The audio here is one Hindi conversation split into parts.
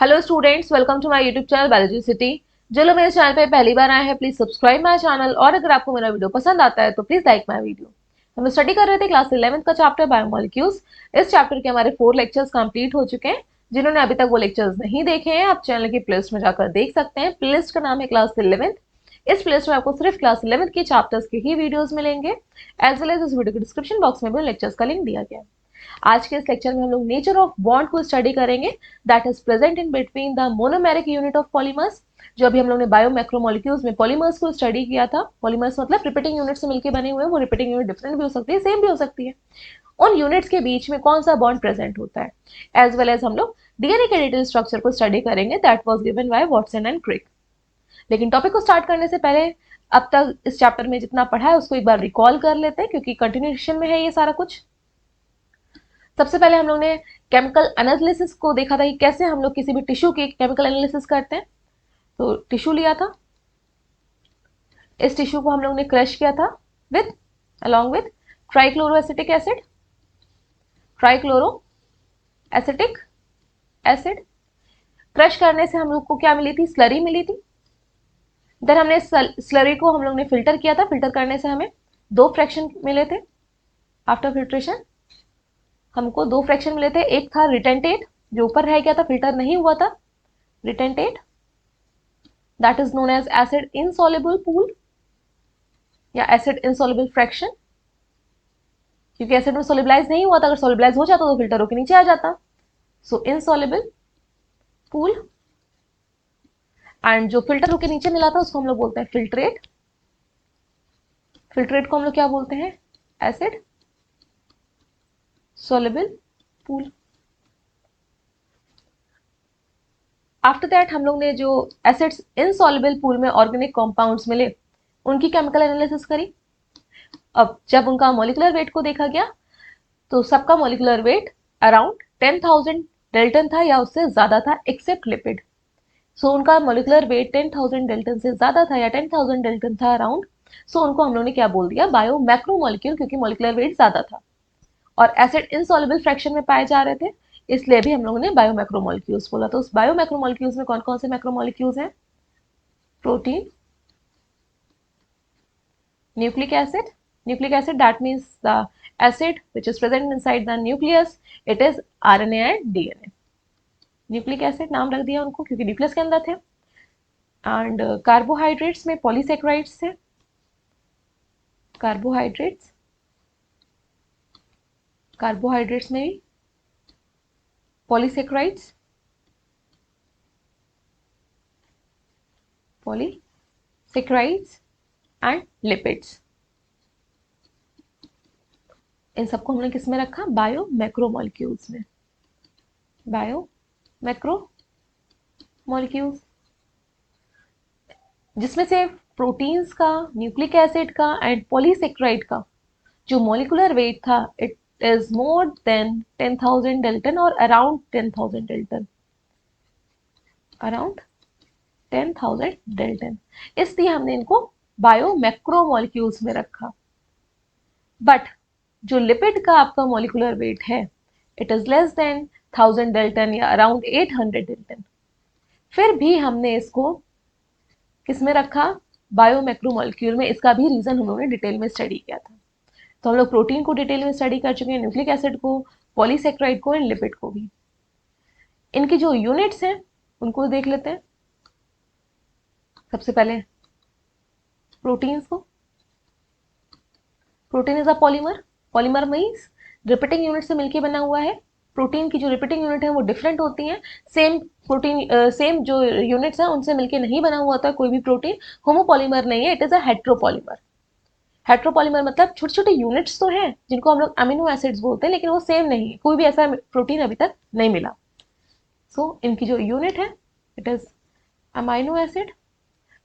Hello students, welcome to my YouTube channel biology city. जो लोग मेरे चैनल पे पहली बार आए हैं प्लीज सब्सक्राइब माय चैनल, और अगर आपको मेरा वीडियो पसंद आता है तो प्लीज लाइक माय वीडियो। हम स्टडी कर रहे थे क्लास 11th का चैप्टर बायोमोलिक्यूल्स। इस चैप्टर के हमारे 4 लेक्चर्स कंप्लीट हो चुके हैं। जिन्होंने अभी तक वो लेक्चर्स नहीं देखे हैं आप चैनल की प्लेलिस्ट में जाकर देख सकते हैं। प्लेलिस्ट का नाम है क्लास 11th। इस प्लेलिस्ट में आपको सिर्फ क्लास 11th के चैप्टर्स के ही वीडियोस मिलेंगे। एज वेल एज इस वीडियो के डिस्क्रिप्शन बॉक्स में भी लेक्चर्स का लिंक दिया गया है। आज के इस लेक्चर में हम लोग नेचर ऑफ बॉन्ड को स्टडी करेंगे that is present in between the monomeric unit of polymers. जो अभी हम लोग ने बायोमैक्रोमोलिक्यूल्स में पॉलीमर्स को स्टडी किया था। पॉलीमर्स मतलब रिपीटिंग यूनिट से मिलकर बने हुए हैं। वो रिपीटिंग यूनिट डिफरेंट भी हो सकती है, सेम भी हो सकती है। उन यूनिट्स के बीच में कौन सा बॉन्ड प्रेजेंट होता है। एज वेल एज हम लोग डीएनए के डिटेल स्ट्रक्चर को स्टडी करेंगे that was given by Watson and Crick. लेकिन टॉपिक को स्टार्ट करने से पहले अब तक इस चैप्टर में जितना पढ़ा है उसको एक बार रिकॉल कर लेते हैं, क्योंकि कंटिन्यूएशन में है ये सारा कुछ। सबसे पहले हम लोग ने केमिकल एनालिसिस को देखा था कि कैसे हम लोग किसी भी टिश्यू की केमिकल एनालिसिस करते हैं। तो टिश्यू लिया था, इस टिश्यू को हम लोग ने क्रश किया था with along with trichloroacetic acid. Trichloro acetic acid crush करने से हम लोग को क्या मिली थी, स्लरी मिली थी। देन हमने स्लरी को हम लोग ने फिल्टर किया था। फिल्टर करने से हमें दो फ्रैक्शन मिले थे। आफ्टर फिल्ट्रेशन हमको दो फ्रैक्शन मिले थे। एक था रिटेंटेट जो ऊपर रह गया था, फिल्टर नहीं हुआ था, retentate that is known as acid insoluble pool या एसिड इनसॉल्युबल फ्रैक्शन, क्योंकि एसिड में सोलिबलाइज नहीं हुआ था। अगर सोलिबलाइज हो जाता तो फिल्टर होकर नीचे आ जाता। सो इनसॉल्युबल पूल। एंड जो फिल्टर होकर नीचे मिला था उसको हम लोग बोलते हैं फिल्ट्रेट। फिल्ट्रेट को हम लोग क्या बोलते हैं, acid soluble pool. After that हम लोग ने जो एसिड्स इनसॉल्युबल पूल में ऑर्गेनिक कंपाउंड्स मिले उनकी केमिकल एनालिसिस करी। अब जब उनका मॉलिक्यूलर वेट को देखा गया तो सबका मॉलिक्यूलर वेट अराउंड 10,000 डेल्टन था या उससे ज्यादा था, एक्सेप्ट लिपिड। सो उनका मॉलिक्यूलर वेट 10,000 डेल्टन से ज्यादा था या 10,000 डेल्टन था अराउंड। सो उनको हम लोग ने क्या बोल दिया, बायो मैक्रोमोलिक्यूल, क्योंकि मॉलिक्यूलर वेट ज्यादा था और एसिड इनसॉल्युबल फ्रैक्शन में पाए जा रहे थे। इसलिए भी हम लोगों ने बायो मैक्रोमोलिक्यूल्स बोला। तो उस बायो मैक्रोमोलिक्यूल्स में कौन कौन से मैक्रोमोलिक्यूल्स हैं, protein, nucleic acid. Nucleic acid, that means the acid which is present inside the nucleus, it is RNA and DNA. Nucleic acid नाम रख दिया उनको क्योंकि न्यूक्लियस के अंदर थे। एंड कार्बोहाइड्रेट्स में पॉलीसेक्राइड्स थे। कार्बोहाइड्रेट्स कार्बोहाइड्रेट्स में भी पॉलीसेक्राइड्स, पॉलीसेक्राइड्स एंड लिपिड्स। इन सबको हमने किस में रखा, बायो मैक्रोमोलिक्यूल्स में। बायो मैक्रोमोलिक्यूल्स जिसमें से प्रोटीन्स का, न्यूक्लिक एसिड का एंड पॉलीसेक्राइड का जो मॉलिक्यूलर वेट था it is more than 10,000 dalton और अराउंड 10,000 डेल्टन, अराउंड 10,000 डेल्टन। इसलिए हमने इनको बायो मैक्रोमोलिक्यूल्स में रखा। बट जो लिपिड का आपका मॉलिक्यूलर वेट है it is less than 1,000 dalton या अराउंड 800 डेल्टन। फिर भी हमने इसको किस में रखा, बायो मैक्रोमोलिक्यूल में। इसका भी रीजन हम लोगों ने डिटेल में स्टडी किया था। तो हम लोग प्रोटीन को डिटेल में स्टडी कर चुके हैं, न्यूक्लिक एसिड को, पॉलीसेक्राइड को एंड लिपिड को भी। इनकी जो यूनिट्स हैं उनको देख लेते हैं। सबसे पहले प्रोटीन्स को। Protein is a polymer. Polymer means repeating unit से मिलकर बना हुआ है। प्रोटीन की जो रिपीटिंग यूनिट है वो डिफरेंट होती हैं। सेम प्रोटीन सेम जो यूनिट्स हैं उनसे मिलकर नहीं बना हुआ होता कोई भी प्रोटीन। होमोपॉलीमर नहीं है, it is a heteropolymer. Heteropolymer मतलब छोटे छोटे यूनिट्स तो हैं जिनको हम लोग अमीनो एसिड्स बोलते हैं, लेकिन वो सेम नहीं है। कोई भी ऐसा प्रोटीन अभी तक नहीं मिला। सो इनकी जो यूनिट है इट इज अमाइनो एसिड।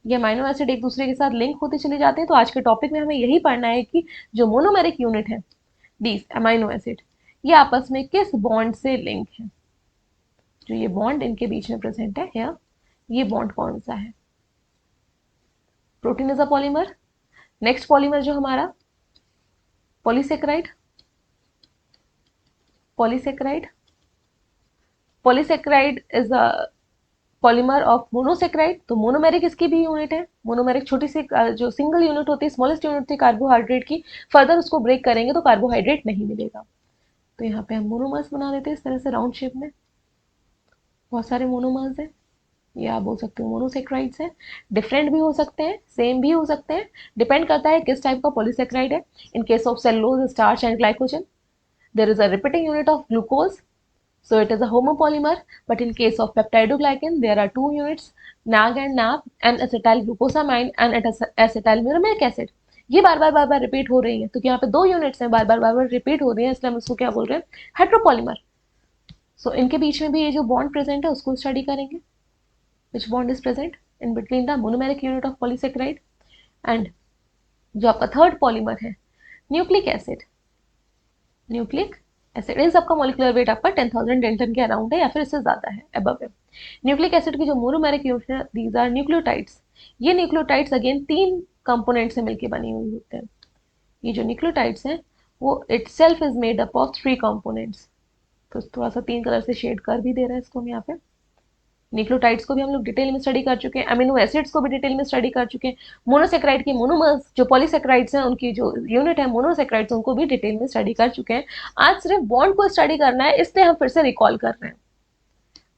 ये अमाइनो एसिड एक दूसरे के साथ लिंक होते चले जाते हैं। तो आज के टॉपिक में हमें यही पढ़ना है कि जो मोनोमेरिक यूनिट है दीज अमाइनो एसिड, ये आपस में किस बॉन्ड से लिंक है। जो ये बॉन्ड इनके बीच में प्रेजेंट है या ये बॉन्ड कौन सा है। Protein is a polymer. Next polymer जो हमारा polysaccharide. Polysaccharide polysaccharide is a polymer of monosaccharide, तो मोनोमेरिक इसकी भी यूनिट है। मोनोमेरिक छोटी सी जो सिंगल यूनिट होती है, स्मॉलेस्ट यूनिट थी कार्बोहाइड्रेट की, फर्दर उसको ब्रेक करेंगे तो कार्बोहाइड्रेट नहीं मिलेगा। तो यहाँ पे हम मोनोमर्स बना देते हैं इस तरह से राउंड शेप में। बहुत सारे मोनोमर्स हैं, या आप बोल सकते हो मोनोसेक्राइड्स हैं। डिफरेंट भी हो सकते हैं, सेम भी हो सकते हैं, डिपेंड करता है किस टाइप का पॉलीसेक्राइड है। In case of cellulose, starch and glycogen, there is a repeating unit of glucose, so it is a homopolymer. But in case of peptidoglycan, there are two units, NAG and NAP, and acetylglucosamine and acetylmuramic acid. ये बार बार रिपीट हो रही है, तो यहाँ पे दो यूनिट्स हैं, बार बार रिपीट हो रही है, इसलिए हम इसको क्या बोल रहे हैं, हेट्रोपॉलीमर। सो इनके बीच में भी ये जो बॉन्ड प्रेजेंट है उसको स्टडी करेंगे, विच bond is present in between the monomeric unit of polysaccharide and जो आपका थर्ड पॉलीमर है न्यूक्लिक एसिड। न्यूक्लिक एसिड, इन सबका मॉलिक्यूलर वेट आपका 10,000 डेल्टन के अराउंड है या फिर इससे ज्यादा है, अबव है। न्यूक्लिक एसिड की जो मोनोमेरिक यूनिट है, दीज आर न्यूक्लियोटाइड्स। ये न्यूक्लियोटाइड्स अगेन 3 कंपोनेंट से मिलकर बनी हुई होते हैं। ये जो न्यूक्लियोटाइड्स हैं वो itself is made up of 3 components. तो थोड़ा सा 3 कलर से शेड कर भी दे रहा है इसको हम यहाँ पे। न्यूक्लियोटाइड्स को भी हम लोग डिटेल में स्टडी कर चुके हैं, अमीनो एसिड्स को भी डिटेल में स्टडी कर चुके हैं, मोनोसेक्राइड के मोनोमर्स जो पॉलीसेक्राइड्स हैं उनकी जो यूनिट है मोनोसेक्राइड्स उनको भी डिटेल में स्टडी कर चुके हैं। आज सिर्फ बॉन्ड को स्टडी करना है, इसलिए हम फिर से रिकॉल कर रहे हैं।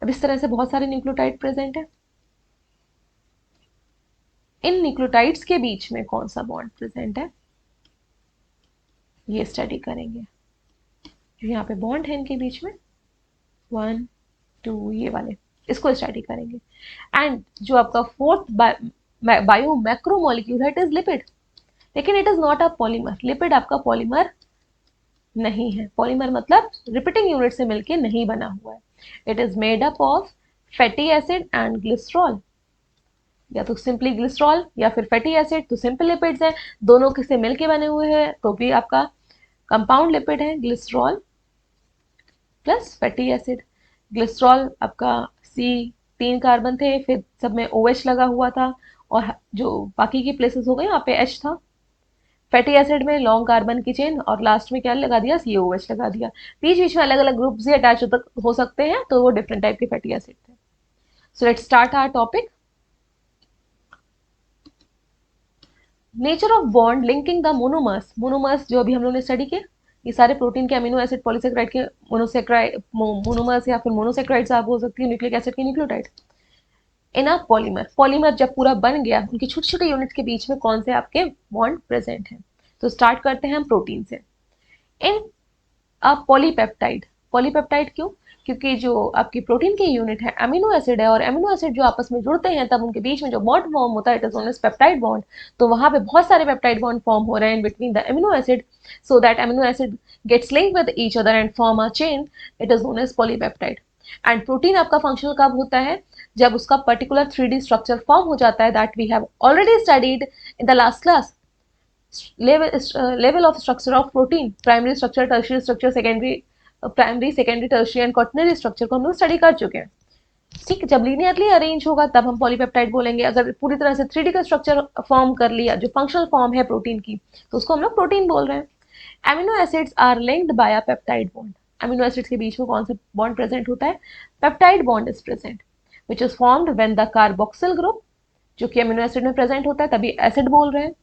अब इस तरह से बहुत सारे न्यूक्लियोटाइड प्रेजेंट है। इन न्यूक्लियोटाइड्स के बीच में कौन सा बॉन्ड प्रेजेंट है ये स्टडी करेंगे। जो यहाँ पे बॉन्ड है इनके बीच में 1 2 ये वाले, इसको स्टडी करेंगे। एंड जो आपका फोर्थ बायो मैक्रो मॉलिक्यूल है इट इज लिपिड, लेकिन it is not a polymer. Lipid आपका पॉलीमर नहीं है। पॉलीमर मतलब रिपीटिंग यूनिट से मिलके नहीं बना हुआ है। It is made up of fatty acid and glycerol, या तो सिंपली ग्लिसरॉल या फिर फैटी एसिड, तो सिंपल लिपिड्स है, दोनों किससे मिलके बने हुए हैं तो भी आपका कंपाउंड लिपिड है, glycerol plus fatty acid. Glycerol आपका C3 कार्बन थे, फिर सब में OH लगा हुआ था, और जो बाकी की प्लेसेस हो गए वहाँ पे H था। फैटी एसिड में लॉन्ग कार्बन की चेन, और लास्ट में क्या लगा दिया, COH लगा दिया। बीच बीच में अलग अलग ग्रुप्स ही अटैच हो सकते हैं, तो वो डिफरेंट टाइप के फैटी एसिड थे। So let's start our topic. Nature of bond linking the monomers. Monomers जो अभी हम लोग ने स्टडी किया, ये सारे प्रोटीन के अमीनो एसिड पॉलीसेक्राइड के मोनोमर्स या फिर मोनोसेक्राइड्स आप बोल सकती है, न्यूक्लिक एसिड के nucleotide. In a polymer, polymer जब पूरा बन गया, उनकी छोटे छोटे यूनिट के बीच में कौन से आपके बॉन्ड प्रेजेंट हैं। तो स्टार्ट करते हैं हम प्रोटीन से। इन अ पॉलीपेप्टाइड, पॉलीपेप्टाइड क्यों, क्योंकि जो आपकी प्रोटीन की यूनिट है अमीनो एसिड है, और अमीनो एसिड जो आपस में जुड़ते हैं तब उनके बीच में जो बॉन्ड फॉर्म होता है it is known as peptide bond. तो वहां पे बहुत सारे पेप्टाइड बॉन्ड फॉर्म हो रहे हैं in between the amino acid, so that amino acid gets linked with each other and form a chain, it is known as polypeptide. And protein आपका फंक्शनल कब होता है, जब उसका पर्टिकुलर 3D स्ट्रक्चर फॉर्म हो जाता है, that we have already studied in the last class. Level of structure of protein, primary structure, tertiary structure, primary, secondary, tertiary and quaternary structure को हम लोग स्टडी कर चुके हैं। ठीक, जब लीनियरली अरेंज होगा तब हम पॉलीपेप्टाइड बोलेंगे। अगर पूरी तरह से 3D का स्ट्रक्चर फॉर्म कर लिया, जो फंक्शनल फॉर्म है प्रोटीन की, तो उसको हम लोग प्रोटीन बोल रहे हैं। Amino acids are linked by a peptide bond. Amino acids के बीच में कौन सा बॉन्ड प्रेजेंट होता है, peptide bond is present, which is formed when the carboxyl group, जो कि अमीनो एसिड में प्रेजेंट होता है तभी एसिड बोल रहे हैं,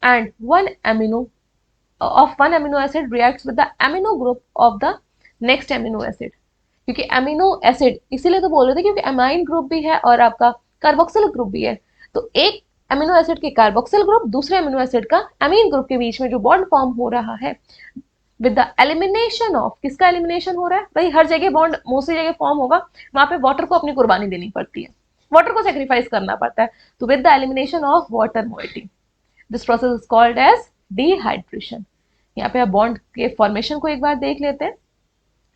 and one amino acid reacts with the amino group of the next amino acid। क्योंकि अमीनो एसिड इसीलिए तो बोल रहे थे क्योंकि अमाइन ग्रुप भी है और आपका कार्बोक्सिल ग्रुप भी है। तो एक अमीनो एसिड के कार्बोक्सिल ग्रुप दूसरे अमीनो एसिड का अमीन ग्रुप के बीच में जो बॉन्ड फॉर्म हो रहा है, विद द एलिमिनेशन ऑफ, किसका एलिमिनेशन हो रहा है भाई, हर जगह बॉन्ड मोस्टली जगह फॉर्म होगा वहां पे वाटर को अपनी कुर्बानी देनी पड़ती है, वाटर को सेक्रीफाइस करना पड़ता है। तो with the elimination of water moiety, this process is called as dehydration. यहाँ पे आप बॉन्ड के फॉर्मेशन को एक बार देख लेते हैं।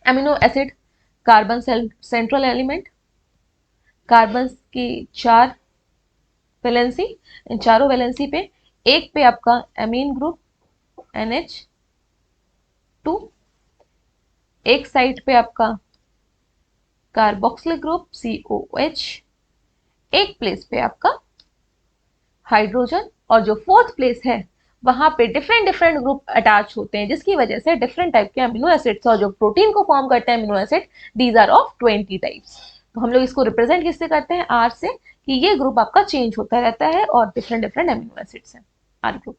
Amino acid, carbon central element, carbon की 4 वैलेंसी, इन चारों वैलेंसी पे एक पे आपका अमीन ग्रुप NH2, एक साइड पे आपका कार्बोक्सिल ग्रुप COH, एक प्लेस पे आपका हाइड्रोजन, और जो फोर्थ प्लेस है वहां पे डिफरेंट ग्रुप अटैच होते हैं, जिसकी वजह से डिफरेंट टाइप के अमीनो एसिड्स, और जो प्रोटीन को फॉर्म करते हैं amino acid, these are of 20 types. तो हम लोग इसको रिप्रेजेंट किससे करते हैं, आर से, कि ये ग्रुप आपका चेंज होता रहता है और डिफरेंट डिफरेंट अमीनो एसिड्स हैं, आर ग्रुप।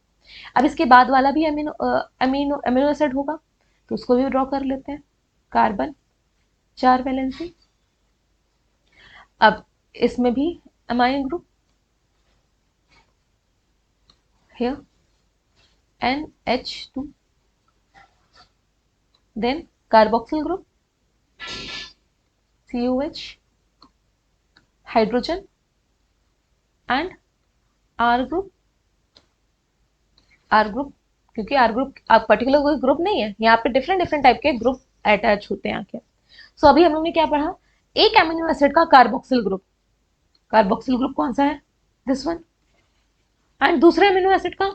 अब इसके बाद वाला भी अमीनो अमीनो अमीनो एसिड होगा, तो उसको भी ड्रॉ कर लेते हैं। Carbon 4 valency. अब इसमें भी amine group, here NH2, then carboxyl group COH, hydrogen and R group। R group, क्योंकि R ग्रुप आप पर्टिकुलर कोई ग्रुप नहीं है, यहाँ पे डिफरेंट डिफरेंट टाइप के ग्रुप अटैच होते हैं आके। सो अभी हम लोग ने क्या पढ़ा, एक एमिनो एसिड का कार्बोक्सिल ग्रुप, कार्बोक्सिल ग्रुप कौन सा है, दिस वन, एंड दूसरे एमिनो एसिड का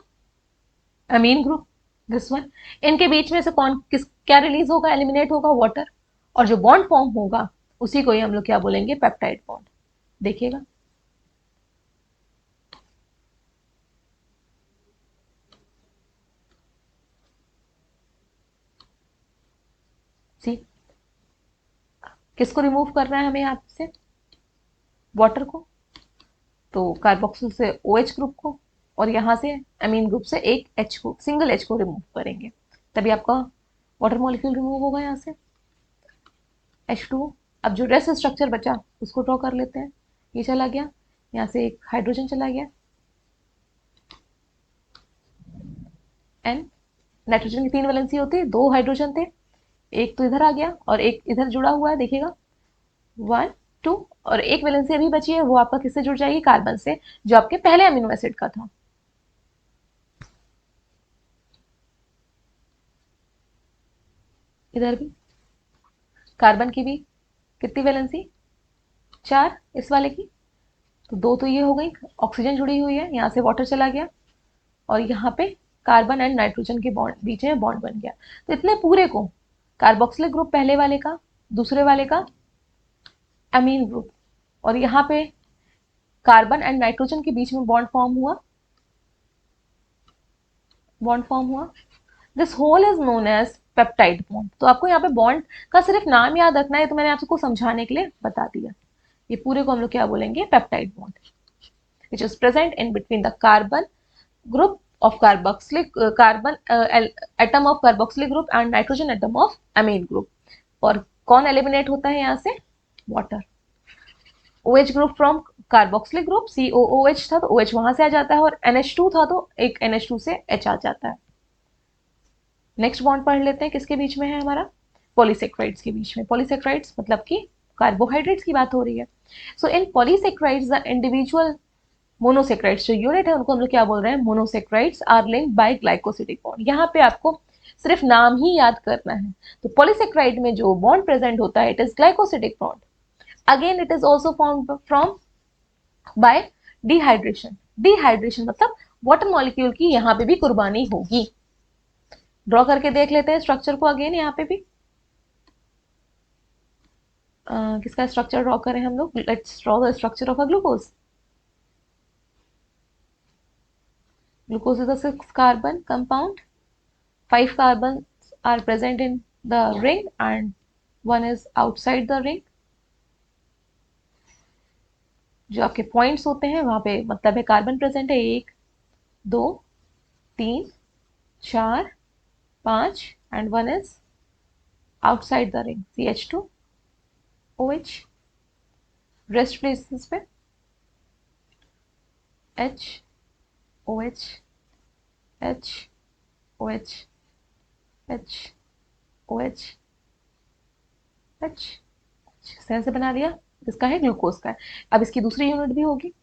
अमीन ग्रुप, दिस वन। इनके बीच में से कौन किस क्या रिलीज होगा, एलिमिनेट होगा, वाटर, और जो बॉन्ड फॉर्म होगा उसी को ही हम लोग क्या बोलेंगे, पेप्टाइड बॉन्ड। देखिएगा, सी किसको रिमूव करना है हमें यहाँ से, वाटर को, तो कार्बोक्सिल से OH ग्रुप को, और यहाँ से अमीन ग्रुप से एक H को, सिंगल H को रिमूव करेंगे, तभी आपका वाटर मॉलिक्यूल रिमूव होगा यहाँ से, H2। अब जो रेस्ट स्ट्रक्चर बचा उसको ड्रॉ कर लेते हैं। ये चला गया, यहाँ से एक हाइड्रोजन चला गया, N। नाइट्रोजन की 3 वैलेंसी होती है, 2 हाइड्रोजन थे, एक तो इधर आ गया और एक इधर जुड़ा हुआ है, देखिएगा 1 2, और एक वैलेंसी अभी बची है, वो आपका किससे जुड़ जाएगी, कार्बन से, जो आपके पहले अमीनो एसिड का था। इधर भी कार्बन की भी कितनी वैलेंसी, 4 इस वाले की, तो 2 तो ये हो गई, ऑक्सीजन जुड़ी हुई है, यहाँ से वाटर चला गया, और यहाँ पे कार्बन एंड नाइट्रोजन के बॉन्ड बीच में बॉन्ड बन गया। तो इतने पूरे को कार्बोक्सिलिक ग्रुप पहले वाले का, दूसरे वाले का अमीन ग्रुप, और यहाँ पे कार्बन एंड नाइट्रोजन के बीच में बॉन्ड फॉर्म हुआ, बॉन्ड फॉर्म हुआ, this whole is known as peptide bond. तो आपको यहाँ पे बॉन्ड का सिर्फ नाम याद रखना है, तो मैंने आपको समझाने के लिए बता दिया। ये पूरे को हम लोग क्या बोलेंगे, peptide bond, which is present in between the carbon group of carboxylic carbon atom of carboxylic group and nitrogen atom of amine group। और कौन एलिमिनेट होता है यहाँ से, water. OH group from carboxylic group, COOH था तो OH वहां से आ जाता है, और NH2 था तो एक NH2 से H आ जाता है। नेक्स्ट बॉन्ड पढ़ लेते हैं, किसके बीच में है हमारा, पॉलीसेक्राइड्स के बीच में। पॉलीसेक्राइड्स मतलब कि कार्बोहाइड्रेट्स की बात हो रही है। So in polysaccharides the individual monosaccharides जो यूनिट है उनको हम लोग क्या बोल रहे हैं, monosaccharides are linked by glycosidic bond. यहाँ पे आपको सिर्फ नाम ही याद करना है। तो पॉलीसेक्राइड में जो बॉन्ड प्रेजेंट होता है, it is glycosidic bond. Again it is also formed from by dehydration. Dehydration मतलब वाटर मॉलिक्यूल की यहाँ पे भी कुर्बानी होगी। ड्रॉ करके देख लेते हैं स्ट्रक्चर को अगेन, यहाँ पे भी किसका स्ट्रक्चर ड्रॉ करें हम लोग, let's draw the structure of a glucose. Glucose is a 6 carbon compound. 5 carbons are present in the ring and 1 is outside the ring। जो आपके पॉइंट्स होते हैं वहां पे मतलब है कार्बन प्रेजेंट है, 1 2 3 4 5 and 1 is outside the ring, CH2OH। Rest places पे HOH HOH HOH H से बना दिया, इसका है ग्लूकोज का है। अब इसकी दूसरी यूनिट भी होगी,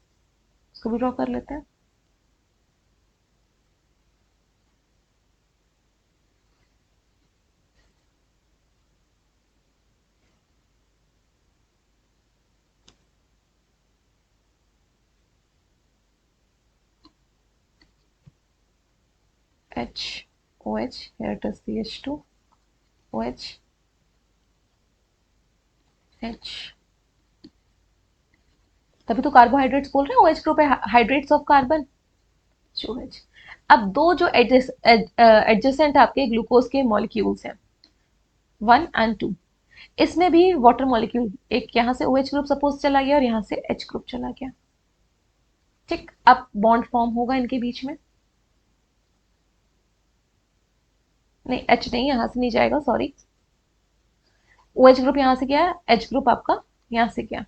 इसको भी ड्रॉ कर लेते हैं। HOH, here it is CH2OH H। तभी तो कार्बोहाइड्रेट्स बोल रहे हैं, OH ग्रुप है, हाइड्रेट्स ऑफ कार्बन, OH। अब दो जो एडजेसेंट आपके ग्लूकोज के मॉलिक्यूल्स हैं 1 and 2, इसमें भी वाटर मॉलिक्यूल, एक यहाँ से OH ग्रुप सपोज चला गया और यहाँ से H ग्रुप चला गया, ठीक। अब बॉन्ड फॉर्म होगा इनके बीच में, नहीं H नहीं, यहाँ से नहीं जाएगा, सॉरी। OH ग्रुप यहाँ से गया, H ग्रुप आपका यहाँ से गया,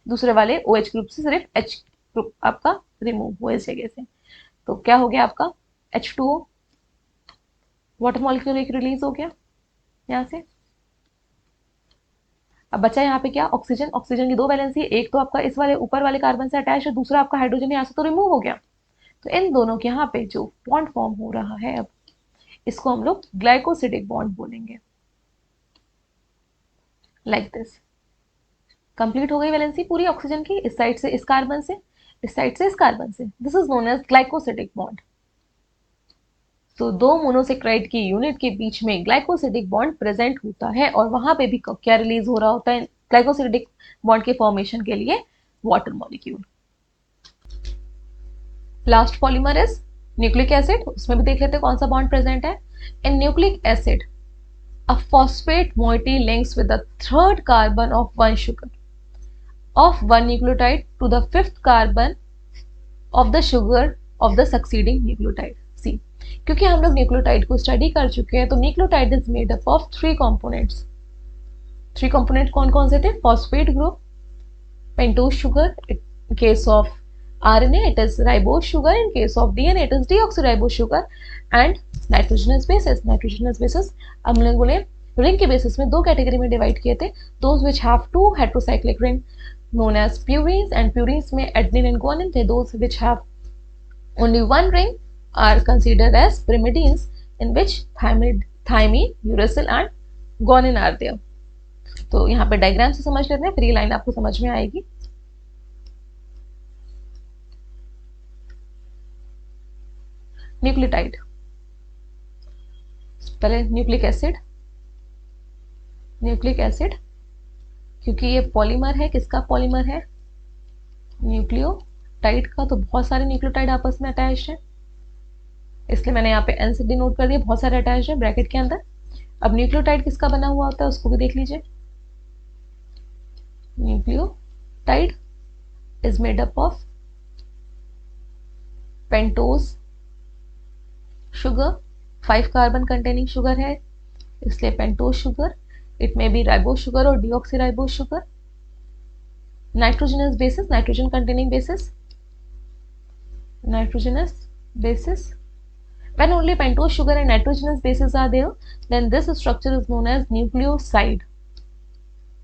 दूसरे वाले OH ग्रुप से सिर्फ H ग्रुप आपका रिमूव हुआ इस जगह से। तो क्या हो गया आपका H2O, वाटर मॉलिक्यूल एक रिलीज हो गया यहाँ से। अब बचा यहाँ पे क्या, ऑक्सीजन। ऑक्सीजन की दो वैलेंसी है, एक तो आपका इस वाले ऊपर वाले कार्बन से अटैच है, दूसरा आपका हाइड्रोजन यहाँ से तो रिमूव हो गया। तो इन दोनों के यहाँ पे जो बॉन्ड फॉर्म हो रहा है, अब इसको हम लोग ग्लाइकोसिडिक बॉन्ड बोलेंगे, लाइक दिस। कंप्लीट हो गई वैलेंसी पूरी ऑक्सीजन की, इस साइड से इस कार्बन से, इस साइड से इस कार्बन से। This is known as glycosidic bond. तो दो मोनोसेक्राइड की यूनिट के बीच में ग्लाइकोसिडिक बॉन्ड प्रेजेंट होता है, और वहां पे भी क्या रिलीज हो रहा होता है ग्लाइकोसिडिक बॉन्ड के फॉर्मेशन के लिए, water molecule. Last polymer is nucleic acid, उसमें भी देख लेते हैं कौन सा बॉन्ड प्रेजेंट है। इन nucleic acid a phosphate moiety links with the third carbon of one sugar of one nucleotide to the fifth carbon of the sugar of the succeeding nucleotide। सी, क्योंकि हम लोग न्यूक्लियोटाइड को स्टडी कर चुके हैं, तो nucleotide is made up of three components. Three component कौन कौन से थे, phosphate group, pentose sugar, in case of RNA it is ribose sugar, in case of DNA it is deoxyribose sugar, and nitrogenous bases। nitrogenous bases हम लोगों ने रिंग के बेसिस में दो कैटेगरी में डिवाइड किए थे, those which have two heterocyclic ring known as purines, and purines में adenine and guanine थे। those which have only one ring are considered as pyrimidines, in which thymine, uracil and guanine are there। तो यहाँ पे डायग्राम से समझ लेते हैं, फ्री लाइन आपको समझ में आएगी। न्यूक्लियोटाइड, पहले न्यूक्लिक एसिड। न्यूक्लिक एसिड क्योंकि ये पॉलीमर है, किसका पॉलीमर है, न्यूक्लियोटाइड का। तो बहुत सारे न्यूक्लियोटाइड आपस में अटैच्ड है, इसलिए मैंने यहाँ पे एन से डिनोट कर दिया, बहुत सारे अटैच्ड है ब्रैकेट के अंदर। अब न्यूक्लियोटाइड किसका बना हुआ होता है उसको भी देख लीजिए। Nucleotide is made up of pentose sugar, 5 carbon containing sugar है इसलिए pentose sugar. It may be ribose sugar और deoxyribose sugar. Nitrogenous bases, nitrogen containing bases, nitrogenous bases। When only pentose sugar and nitrogenous bases are there, then this structure is known as nucleoside।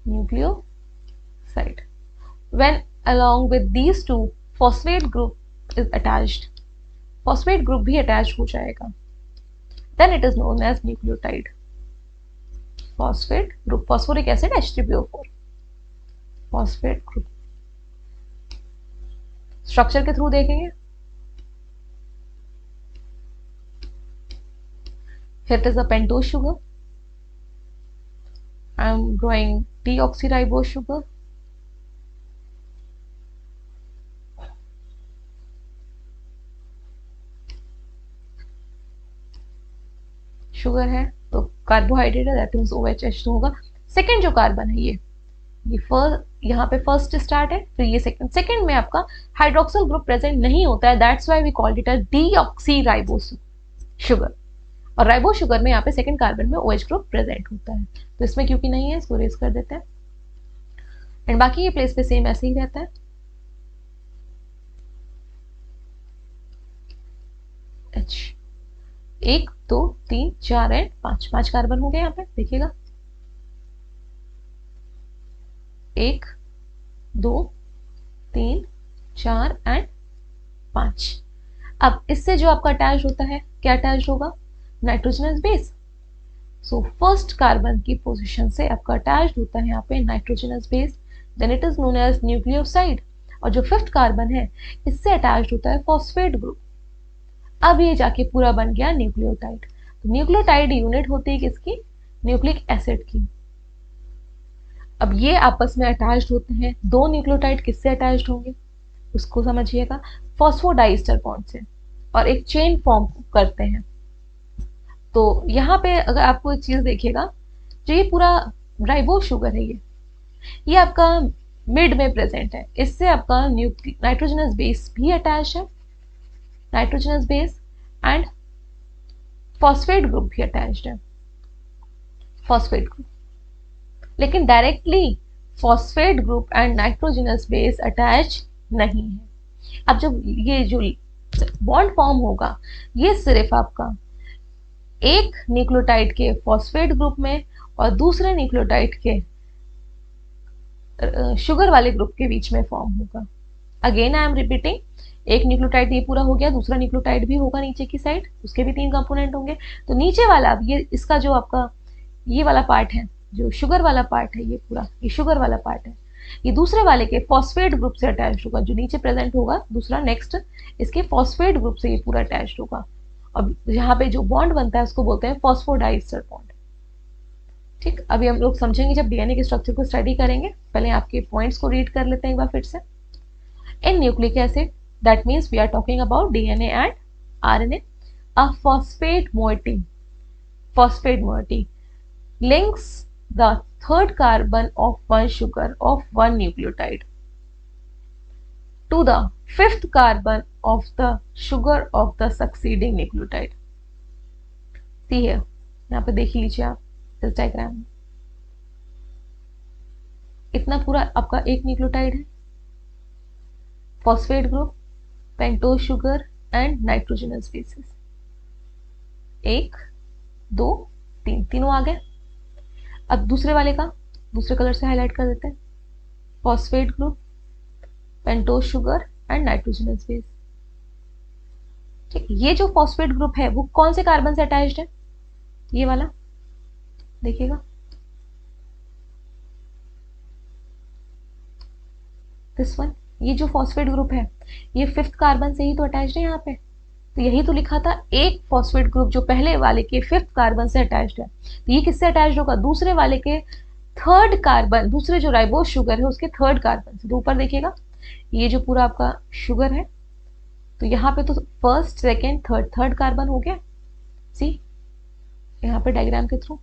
nucleoside। When along with these two phosphate group is attached, phosphate group भी attached हो जाएगा, then it is known as nucleotide। phosphate group, phosphoric acid H3PO4, phosphate group। Structure के थ्रू देखेंगे। Here it is a pentose sugar। I am drawing deoxyribose sugar। Sugar है तो कार्बोहाइड्रेट है, दैट मीन्स OH होगा। सेकेंड जो कार्बन है ये फर्स्ट, यहाँ पे फर्स्ट स्टार्ट है, फिर ये सेकंड। सेकंड में आपका हाइड्रोक्सिल ग्रुप प्रेजेंट नहीं होता है, that's why we called it a deoxyribose sugar. और राइबोस शुगर में यहाँ पे सेकंड कार्बन में OH ग्रुप प्रेजेंट होता है, तो इसमें क्योंकि नहीं है इसको रेज कर देते हैं। एंड बाकी ये प्लेस पे सेम ऐसे ही रहता है। H 1 2 3 4 एंड 5 कार्बन हो गए यहाँ पे, देखिएगा 1 2 3 4 एंड 5। अब इससे जो आपका अटैच होता है, क्या अटैच होगा, nitrogenous base. So first carbon की पोजीशन से आपका अटैच्ड होता है यहाँ पे nitrogenous base, then it is known as nucleoside. और जो फिफ्थ कार्बन है इससे अटैच्ड होता है फॉस्फेट ग्रुप। अब ये जाके पूरा बन गया न्यूक्लियोटाइड। तो न्यूक्लियोटाइड यूनिट होती है किसकी, न्यूक्लिक एसिड की। अब ये आपस में अटैच्ड होते हैं, दो न्यूक्लियोटाइड किससे अटैच्ड होंगे उसको समझिएगा, फॉस्फोडाइस्टर बॉन्ड से, और एक चेन फॉर्म करते हैं। तो यहाँ पे अगर आपको एक चीज देखिएगा, जो ये पूरा राइबोस शुगर है ये आपका मिड में प्रेजेंट है, इससे आपका नाइट्रोजनस बेस भी अटैच है, nitrogenous base and phosphate group भी अटैच्ड है, फॉस्फेट ग्रुप, लेकिन directly phosphate group and nitrogenous base attach नहीं है। अब जब ये जो बॉन्ड फॉर्म होगा ये सिर्फ आपका एक न्यूक्लियोटाइड के फॉस्फेट ग्रुप में और दूसरे न्यूक्लियोटाइड के शुगर वाले ग्रुप के बीच में फॉर्म होगा। अगेन आई एम रिपीटिंग, एक न्यूक्लियोटाइड ये पूरा हो गया, दूसरा न्यूक्लियोटाइड भी होगा नीचे की साइड, उसके भी 3 कंपोनेंट होंगे। तो नीचे वाला अब ये इसका जो आपका ये वाला पार्ट है, जो शुगर वाला पार्ट है, ये पूरा ये शुगर वाला पार्ट है, ये दूसरे वाले के फॉस्फेट ग्रुप से अटैच होगा, जो नीचे प्रेजेंट होगा दूसरा नेक्स्ट इसके फॉस्फेट ग्रुप से ये पूरा अटैच होगा। अब यहाँ पे जो बॉन्ड बनता है उसको बोलते हैं फॉस्फोडाइस्टर बॉन्ड। ठीक, अभी हम लोग समझेंगे जब डीएनए के स्ट्रक्चर को स्टडी करेंगे। पहले आपके पॉइंट्स को रीड कर लेते हैं एक बार फिर से। इन nucleic acid, that means we are talking about DNA and RNA, a phosphate moiety links the third carbon of one sugar of one nucleotide to the fifth carbon of the sugar of the succeeding nucleotide. See here, यहाँ पे देख लीजिए आप इस डायग्राम में, इतना पूरा आपका एक न्यूक्लियोटाइड है, phosphate group, pentose sugar and nitrogenous bases, 1 2 3 तीनों आ गए। अब दूसरे वाले का दूसरे कलर से हाईलाइट कर देते हैं, phosphate group, pentose sugar and nitrogenous base. ठीक, ये जो फॉस्फेट ग्रुप है वो कौन से कार्बन से अटैच्ड है, ये वाला देखिएगा, दिस वन, ये जो फॉस्फेट ग्रुप है ये 5th कार्बन से ही तो अटैच्ड है यहाँ पे, तो यही तो लिखा था एक फॉस्फेट ग्रुप जो पहले वाले के 5th कार्बन से अटैच्ड है, तो ये किससे अटैच्ड होगा, दूसरे वाले के 3rd कार्बन, दूसरे जो राइबोस शुगर है उसके 3rd कार्बन से। तो ऊपर देखिएगा ये जो पूरा आपका शुगर है, तो यहाँ पे तो 1st 2nd 3rd कार्बन हो गया। सी यहाँ पे डायग्राम के थ्रू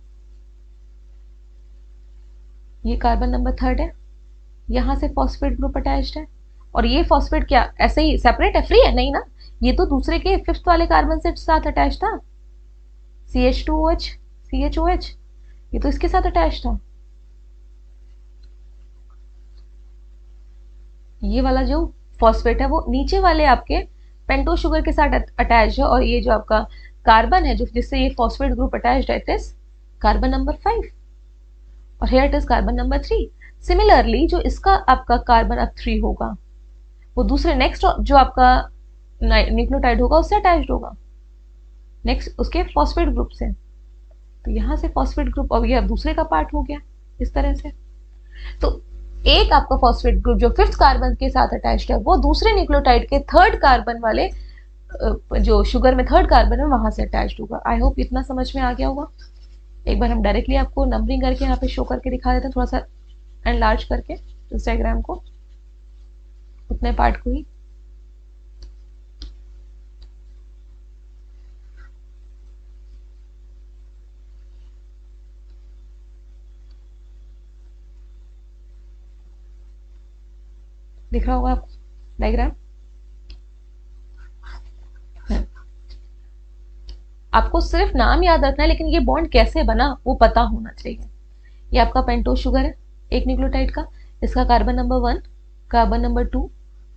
ये कार्बन नंबर 3rd है, यहाँ से फॉस्फेट ग्रुप अटैच्ड है, और ये फॉस्फेट क्या ऐसे ही सेपरेट है, फ्री है नहीं ना, ये तो दूसरे के 5th वाले कार्बन से साथ अटैच था, CH2OH CHOH, ये तो इसके साथ अटैच था। ये वाला जो फॉस्फेट है वो नीचे वाले आपके पेंटोज शुगर के साथ अटैच है, और ये जो आपका कार्बन है जो जिससे ये फॉस्फेट ग्रुप अटैच्ड है, इट इज कार्बन नंबर 5 और here it is carbon number 3। Similarly जो इसका आपका कार्बन अब 3 होगा वो दूसरे नेक्स्ट जो आपका न्यूक्लियोटाइड होगा उससे अटैच्ड होगा, नेक्स्ट उसके फॉस्फेट ग्रुप से, तो यहां से फॉस्फेट ग्रुप और ये अब दूसरे का पार्ट हो गया इस तरह से। तो एक आपका फॉस्फेट ग्रुप जो 5th कार्बन के साथ अटैच्ड है वो दूसरे न्यूक्लियोटाइड के 3rd कार्बन वाले जो शुगर में 3rd कार्बन है वहां से अटैच्ड होगा। आई होप इतना समझ में आ गया होगा। एक बार हम डायरेक्टली आपको नंबरिंग करके यहाँ पे शो करके दिखा देते हैं, थोड़ा सा एनलार्ज करके इस डायग्राम को, उतने पार्ट को ही। दिख रहा होगा आपको डायग्राम। आपको सिर्फ नाम याद रखना है, लेकिन ये बॉन्ड कैसे बना वो पता होना चाहिए। ये आपका पेंटोज शुगर है एक न्यूक्लियोटाइड का, इसका carbon number 1, carbon number 2,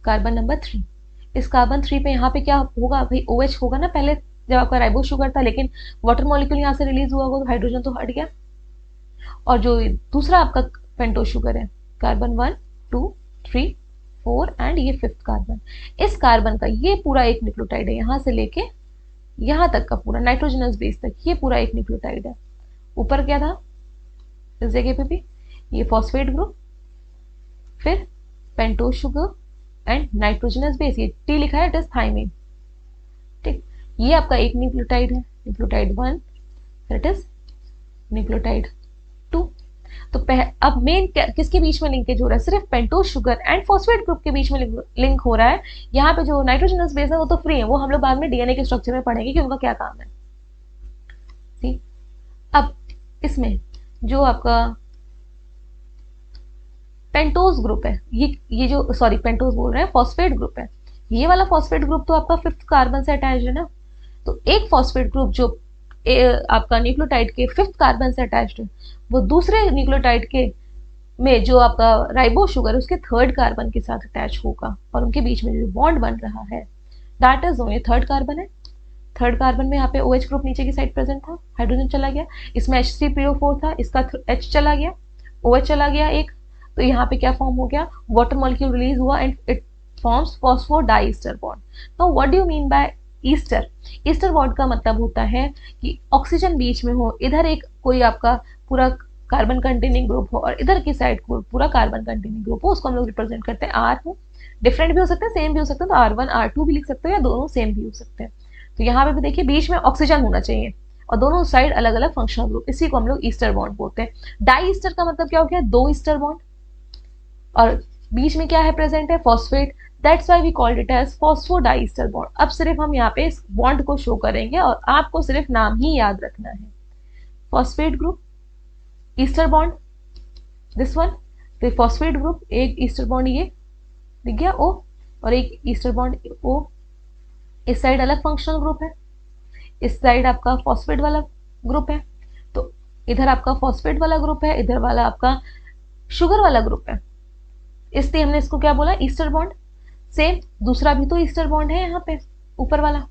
carbon number 3। इस कार्बन 3 पे यहाँ पे क्या होगा भाई, OH होगा ना, पहले जब आपका राइबोस शुगर था लेकिन वाटर मॉलिक्यूल यहाँ से रिलीज हुआ होगा तो हाइड्रोजन तो हट गया। और जो दूसरा आपका पेंटोज शुगर है, कार्बन 1 2 3 4 एंड ये 5th कार्बन, इस कार्बन का ये पूरा एक न्यूक्लियोटाइड है, यहाँ से लेके यहाँ तक का पूरा नाइट्रोजनस बेस तक ये पूरा एक न्यूक्लियोटाइड है। ऊपर क्या था इस जगह पे भी, ये फॉस्फेट ग्रुप, फिर pentose sugar and nitrogenous base, ये T लिखा है, इट इज थाइमिन। ठीक, ये आपका एक न्यूक्लियोटाइड है, न्यूक्लियोटाइड 1, फिर इट इज न्यूक्लियोटाइड 2। तो अब मेन किसके बीच में लिंकेज हो रहा है, सिर्फ pentose sugar and phosphate group के बीच में लिंक हो रहा है। यहाँ पे जो नाइट्रोजनस बेस है वो तो फ्री है, वो हम लोग बाद में डीएनए के स्ट्रक्चर में पढ़ेंगे कि उनका क्या काम है। ठीक, अब इसमें जो आपका पेंटोज ग्रुप है, ये जो सॉरी पेंटोज बोल रहे हैं, फॉस्फेट ग्रुप है। ये वाला फॉस्फेट ग्रुप तो आपका 5th कार्बन से अटैच है ना, तो एक फॉस्फेट ग्रुप जो आपका न्यूक्लियोटाइड के 5th कार्बन से अटैच्ड है, वो दूसरे न्यूक्लियोटाइड के में जो आपका राइबो शुगर है उसके 3rd कार्बन के साथ अटैच होगा, और उनके बीच में जो बॉन्ड बन रहा है that is only 3rd carbon है। 3rd कार्बन में यहाँ पे OH ग्रुप नीचे की साइड प्रेजेंट था, हाइड्रोजन चला गया, इसमें H3PO4 था, इसका H चला गया, OH चला गया एक, तो यहाँ पे क्या फॉर्म हो गया, वाटर मॉलिक्यूल रिलीज हुआ and it forms phosphodiester bond. Now what do you mean by Easter? Ester bond का मतलब होता है कि ऑक्सीजन बीच में हो, इधर एक कोई आपका पूरा कार्बन कंटेनिंग ग्रुप हो और इधर की साइड को पूरा कार्बन कंटेनिंग ग्रुप हो, उसको हम लोग रिप्रेजेंट करते हैं आर हो। डिफरेंट भी हो सकते हैं, सेम भी हो सकते हैं, तो R1 R2 भी लिख सकते हो या दोनों सेम भी हो सकते हैं। तो यहाँ पे भी देखिए बीच में ऑक्सीजन होना चाहिए और दोनों साइड अलग अलग फंक्शनल ग्रुप, इसी को हम लोग ईस्टर बॉन्ड बोलते हैं। डाई ईस्टर का मतलब क्या हो गया, 2 ईस्टर बॉन्ड, और बीच में क्या है प्रेजेंट है, phosphate, that's why we called it as phosphodiester bond. अब सिर्फ हम यहाँ पे इस बॉन्ड को शो करेंगे और आपको सिर्फ नाम ही याद रखना है, phosphate group, ester bond, this one, तो फॉस्फेट ग्रुप, एक ईस्टर बॉन्ड ये दिख गया O, और एक ईस्टर बॉन्ड O, इस साइड अलग फंक्शनल ग्रुप है, इस साइड आपका फॉस्फेट वाला ग्रुप है, तो इधर आपका फॉस्फेट वाला ग्रुप है, इधर वाला आपका शुगर वाला ग्रुप है, इसलिए हमने इसको क्या बोला, ईस्टर बॉन्ड। सेम दूसरा भी तो ईस्टर बॉन्ड है यहाँ पे ऊपर वाला,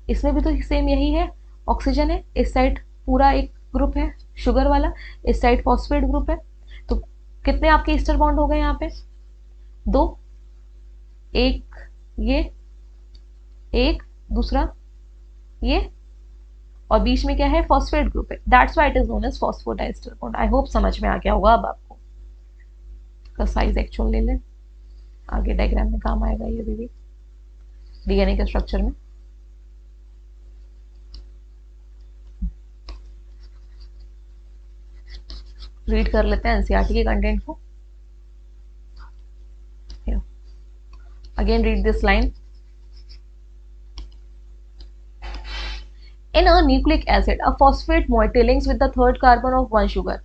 इसमें भी तो सेम यही है, ऑक्सीजन है, इस साइड पूरा एक ग्रुप है शुगर वाला, इस साइड फॉस्फेट ग्रुप है, तो कितने आपके ईस्टर बॉन्ड हो गए यहाँ पे, 2, एक ये, एक दूसरा ये, और बीच में क्या है, फॉस्फेट ग्रुप है, that's why it is known as phosphodiester bond. I hope समझ में आ गया होगा अब आपको। का साइज एक्चुअल ले लें, आगे डायग्राम में काम आएगा ये भी डीएनए के स्ट्रक्चर में। रीड कर लेते हैं एनसीईआरटी के कंटेंट को। Again read this line, in a nucleic acid a phosphate moiety links with the 3rd carbon of one sugar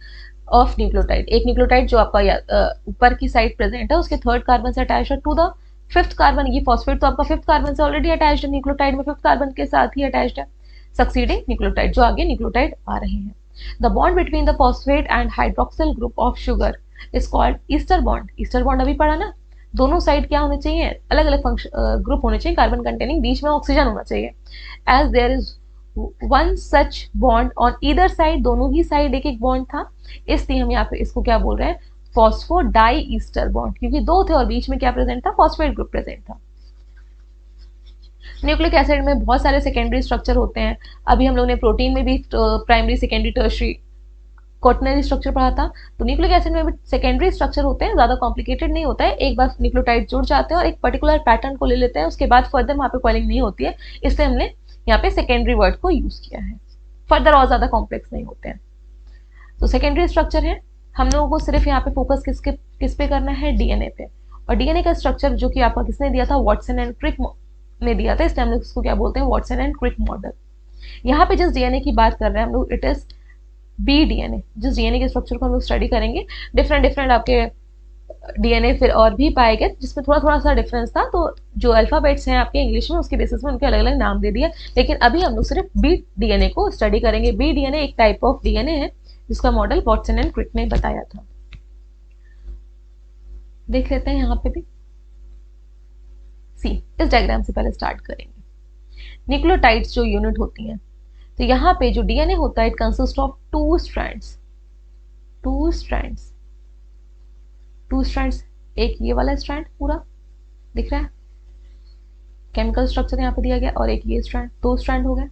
of nucleotide। एक न्यूक्लियोटाइड जो आपका ऊपर की साइड प्रेजेंट है उसके 3rd कार्बन से अटैच है टू द 5th कार्बन, ये फॉस्फेट तो आपका 5th कार्बन से ऑलरेडी अटैच्ड है, न्यूक्लियोटाइड में 5th कार्बन के साथ ही अटैच्ड है, सक्सीडिंग न्यूक्लियोटाइड जो आगे न्यूक्लियोटाइड आ रहे हैं। The bond between the phosphate and hydroxyl group of sugar is called ester bond. Ester bond अभी पढ़ा ना, दोनों साइड क्या होने चाहिए, अलग अलग फंक्शन ग्रुप होने चाहिए कार्बन कंटेनिंग, बीच में ऑक्सीजन होना चाहिए। As there is one such bond on either side, दोनों ही साइड एक एक बॉन्ड था, इसलिए हम यहाँ पे इसको क्या बोल रहे हैं, फॉस्फोडाई ईस्टर बॉन्ड, क्योंकि 2 थे और बीच में क्या प्रेजेंट था, फॉस्फेट ग्रुप प्रेजेंट था। न्यूक्लिक एसिड में बहुत सारे सेकेंडरी स्ट्रक्चर होते हैं, अभी हम लोग ने प्रोटीन में भी primary secondary tertiary quaternary structure पढ़ा था, तो न्यूक्लिक एसिड में भी सेकेंडरी स्ट्रक्चर होते हैं, ज्यादा कॉम्प्लिकेटेड नहीं होता है, एक बार न्यूक्लियोटाइड जुड़ जाते हैं और एक पर्टिकुलर पैटर्न को ले लेते हैं, उसके बाद फर्दर वहां पे कॉइलिंग नहीं होती है, इसलिए हमने यहाँ पे सेकेंडरी वर्ड को यूज किया है, फर्दर और ज्यादा कॉम्प्लेक्स नहीं होते हैं। तो सेकेंडरी स्ट्रक्चर है, हम लोगों को सिर्फ यहाँ पे फोकस किस पे करना है, डीएनए पे, और डीएनए का स्ट्रक्चर जो कि आपका किसने दिया था, वाटसन एंड क्रिक ने दिया था, इसलिए हम लोग इसको क्या बोलते हैं, वाटसन एंड क्रिक मॉडल। यहाँ पे जिस डीएनए की बात कर रहे हैं हम लोग, इट इज बी डीएनए, जिस डीएनए के स्ट्रक्चर को हम लोग स्टडी करेंगे, डिफरेंट आपके डीएनए फिर और भी पाए गए जिसमें थोड़ा सा डिफरेंस था, तो जो अल्फाबेट्स हैं आपके इंग्लिश में उसके बेसिस में उनके अलग अलग नाम दे दिए, लेकिन अभी हम लोग सिर्फ बी डीएनए को स्टडी करेंगे। बी डीएनए एक टाइप ऑफ डीएनए है जिसका मॉडल वाटसन एंड क्रिक ने बताया था। देख लेते हैं यहाँ पे भी, सी इस डायग्राम से पहले स्टार्ट करेंगे। न्यूक्लियोटाइड्स जो यूनिट होती हैं, तो यहाँ पे जो डीएनए होता है इट कंसिस्ट ऑफ 2 स्ट्रैंड्स, एक ये वाला स्ट्रैंड पूरा दिख रहा है, केमिकल स्ट्रक्चर यहाँ पे दिया गया, और एक ये स्ट्रैंड, 2 स्ट्रैंड हो गए।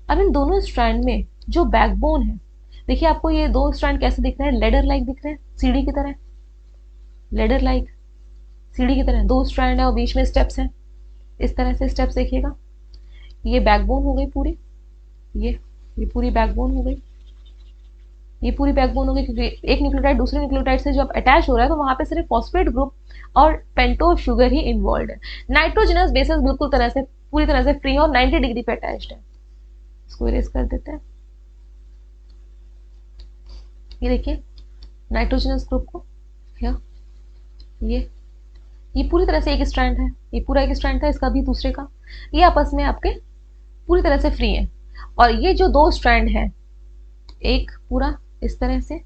अब इन दोनों स्ट्रैंड में जो बैकबोन है, देखिए आपको ये 2 स्ट्रैंड कैसे दिख रहे हैं, लेडर लाइक दिख रहे हैं, सीढ़ी की तरह, लेडर लाइक सीढ़ी की तरह 2 स्ट्रैंड है और बीच में स्टेप्स हैं, इस तरह से स्टेप्स देखिएगा। ये बैकबोन हो गई पूरी, ये पूरी बैकबोन हो गई, ये पूरी बैकबोन हो गई, क्योंकि एक न्यूक्लियोटाइड दूसरे न्यूक्लियोटाइड से जब अटैच हो रहा है तो वहां पे सिर्फ फॉस्फेट ग्रुप और पेंटोज शुगर ही इन्वॉल्व है। नाइट्रोजनस बेसिस बिल्कुल पूरी तरह से फ्री और 90 डिग्री पे अटैच्ड है। इसको इरेज कर देते हैं। ये देखिए नाइट्रोजनस ग्रुप को, या ये पूरी तरह से एक स्ट्रैंड है, ये पूरा एक स्ट्रैंड था, इसका भी दूसरे का, ये आपस में आपके पूरी तरह से फ्री है। और ये जो दो स्ट्रैंड है, एक पूरा इस तरह से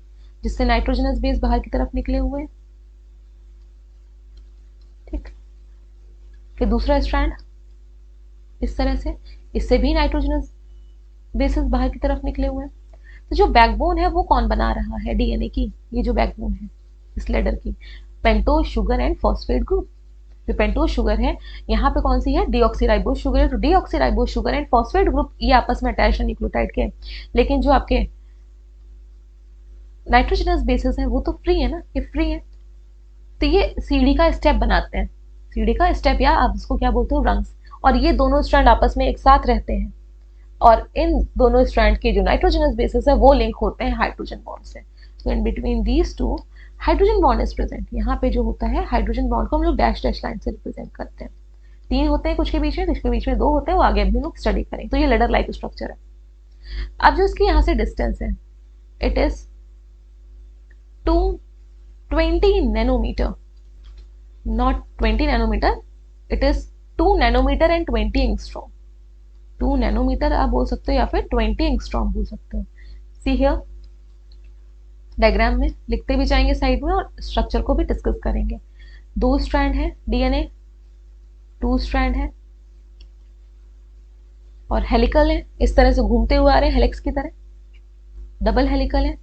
जिससे नाइट्रोजनस बेस बाहर की तरफ निकले हुए हैं, ठीक, फिर दूसरा स्ट्रैंड इस तरह से, इससे भी नाइट्रोजनस बेसिस बाहर की तरफ निकले हुए हैं। तो जो बैकबोन है वो कौन बना रहा है डीएनए की, ये जो बैकबोन है इस लेडर की, pentose sugar and phosphate group. जो पेंटोज शुगर है यहाँ पे कौन सी है, डीऑक्सीराइबोज शुगर है, तो deoxyribose sugar and phosphate group ये आपस में अटैच है न्यूक्लियोटाइड के। लेकिन जो आपके नाइट्रोजनस बेसिस है वो तो फ्री है ना, ये फ्री है, तो ये सीढ़ी का स्टेप बनाते हैं, सीढ़ी का स्टेप, या आप इसको क्या बोलते हो, रंग्स। और ये दोनों स्ट्रैंड आपस में एक साथ रहते हैं, और इन दोनों स्ट्रैंड के जो नाइट्रोजनस बेसिस है वो लिंक होते हैं हाइड्रोजन बॉन्ड से। तो in between these two hydrogen bond is present. यहाँ पे जो होता है हाइड्रोजन बॉन्ड को हम लोग डैश डैश लाइन से रिप्रेजेंट करते हैं। 3 होते हैं कुछ के बीच में, कुछ के बीच में 2 होते हैं, वो आगे भी लोग स्टडी करेंगे। तो ये लेडर लाइक स्ट्रक्चर है। अब जो इसकी यहाँ से डिस्टेंस है, it is 220 nanometer, not 20 nanometer, it is 2 nanometer and 20 angstrom. 2 nanometer आप बोल सकते हो या फिर 20 एंगस्ट्रॉम बोल सकते हो। सी हियर, डायग्राम में लिखते भी जाएंगे साइड में और स्ट्रक्चर को भी डिस्कस करेंगे। 2 स्ट्रैंड है डीएनए, 2 स्ट्रैंड है और हेलिकल है, इस तरह से घूमते हुए आ रहे हैं हेलिक्स की तरह। डबल हेलिकल है,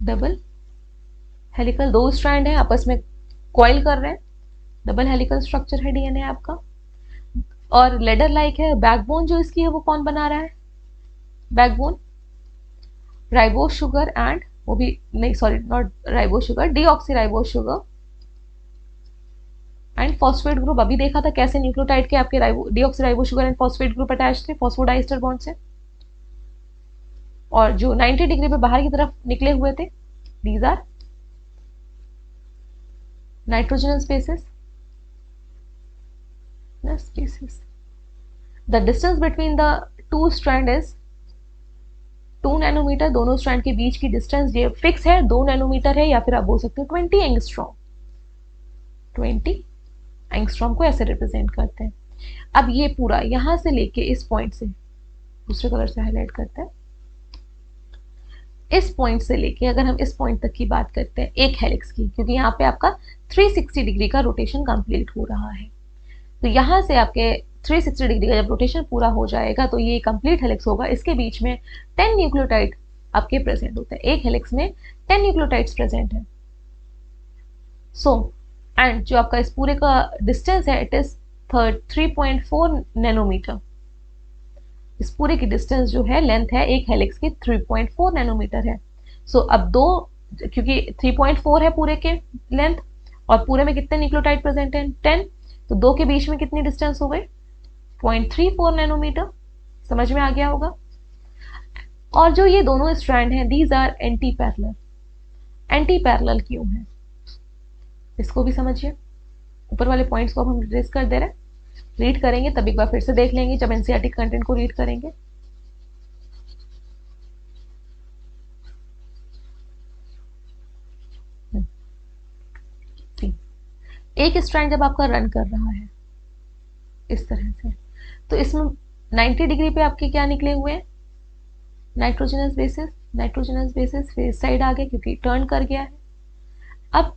डबल हेलिकल, 2 स्ट्रैंड है आपस में कॉइल कर रहे हैं, डबल हेलिकल स्ट्रक्चर है डीएनए आपका। और लेडर लाइक है। बैकबोन जो इसकी है वो कौन बना रहा है, बैकबोन राइबोज शुगर एंड, वो भी नहीं, sorry not ribose sugar, deoxyribose sugar and phosphate group. अभी देखा था कैसे न्यूक्लियोटाइड के आपके deoxyribose sugar and phosphate group attach थे फॉस्फोडाइस्टर बॉन्ड से, और जो 90 डिग्री पे बाहर की तरफ निकले हुए थे, these are nitrogenous bases, the distance between the 2 strand is 2 nanometer. दोनों स्ट्रैंड के बीच की डिस्टेंस ये फिक्स है, 2 नैनोमीटर है, या फिर आप बोल सकते हो 20 एंगस्ट्रॉम। 20 एंगस्ट्रॉम को ऐसे रिप्रेजेंट करते हैं। अब ये पूरा यहां से लेके इस पॉइंट से, दूसरे कलर से हाईलाइट करते हैं, इस पॉइंट से लेके अगर हम इस पॉइंट तक की बात करते हैं एक हेलिक्स की, क्योंकि यहाँ पे आपका 360 डिग्री का रोटेशन कंप्लीट हो रहा है, तो यहाँ से आपके 360 डिग्री का जब रोटेशन पूरा हो जाएगा तो ये कंप्लीट हेलिक्स होगा। इसके बीच में 10 न्यूक्लियोटाइड आपके प्रेजेंट होते हैं, एक हेलिक्स में 10 न्यूक्लियोटाइड्स प्रेजेंट है। सो एंड जो आपका इस पूरे का डिस्टेंस है, इट इज 3.4 नैनोमीटर। इस पूरे की डिस्टेंस जो है, लेंथ है एक हेलिक्स की 3.4 नैनोमीटर है। सो अब दो, क्योंकि 3.4 है पूरे के लेंथ, और पूरे में कितने न्यूक्लियोटाइड प्रेजेंट है, 10, तो 2 के बीच में कितनी डिस्टेंस हो गई, 0.34 नैनोमीटर। समझ में आ गया होगा। और जो ये दोनों स्ट्रैंड हैं, these are anti parallel. Anti parallel क्यों है इसको भी समझिए। ऊपर वाले पॉइंट्स को अब हम रिड्रेस कर दे रहे हैं, रीड करेंगे तब एक बार फिर से देख लेंगे जब एनसीईआरटी कंटेंट को रीड करेंगे। एक स्ट्रैंड जब आपका रन कर रहा है इस तरह से, तो इसमें 90 डिग्री पे आपके क्या निकले हुए हैं, नाइट्रोजनस बेसिस। नाइट्रोजनस बेसिस फिर इस साइड आ गया क्योंकि टर्न कर गया है। अब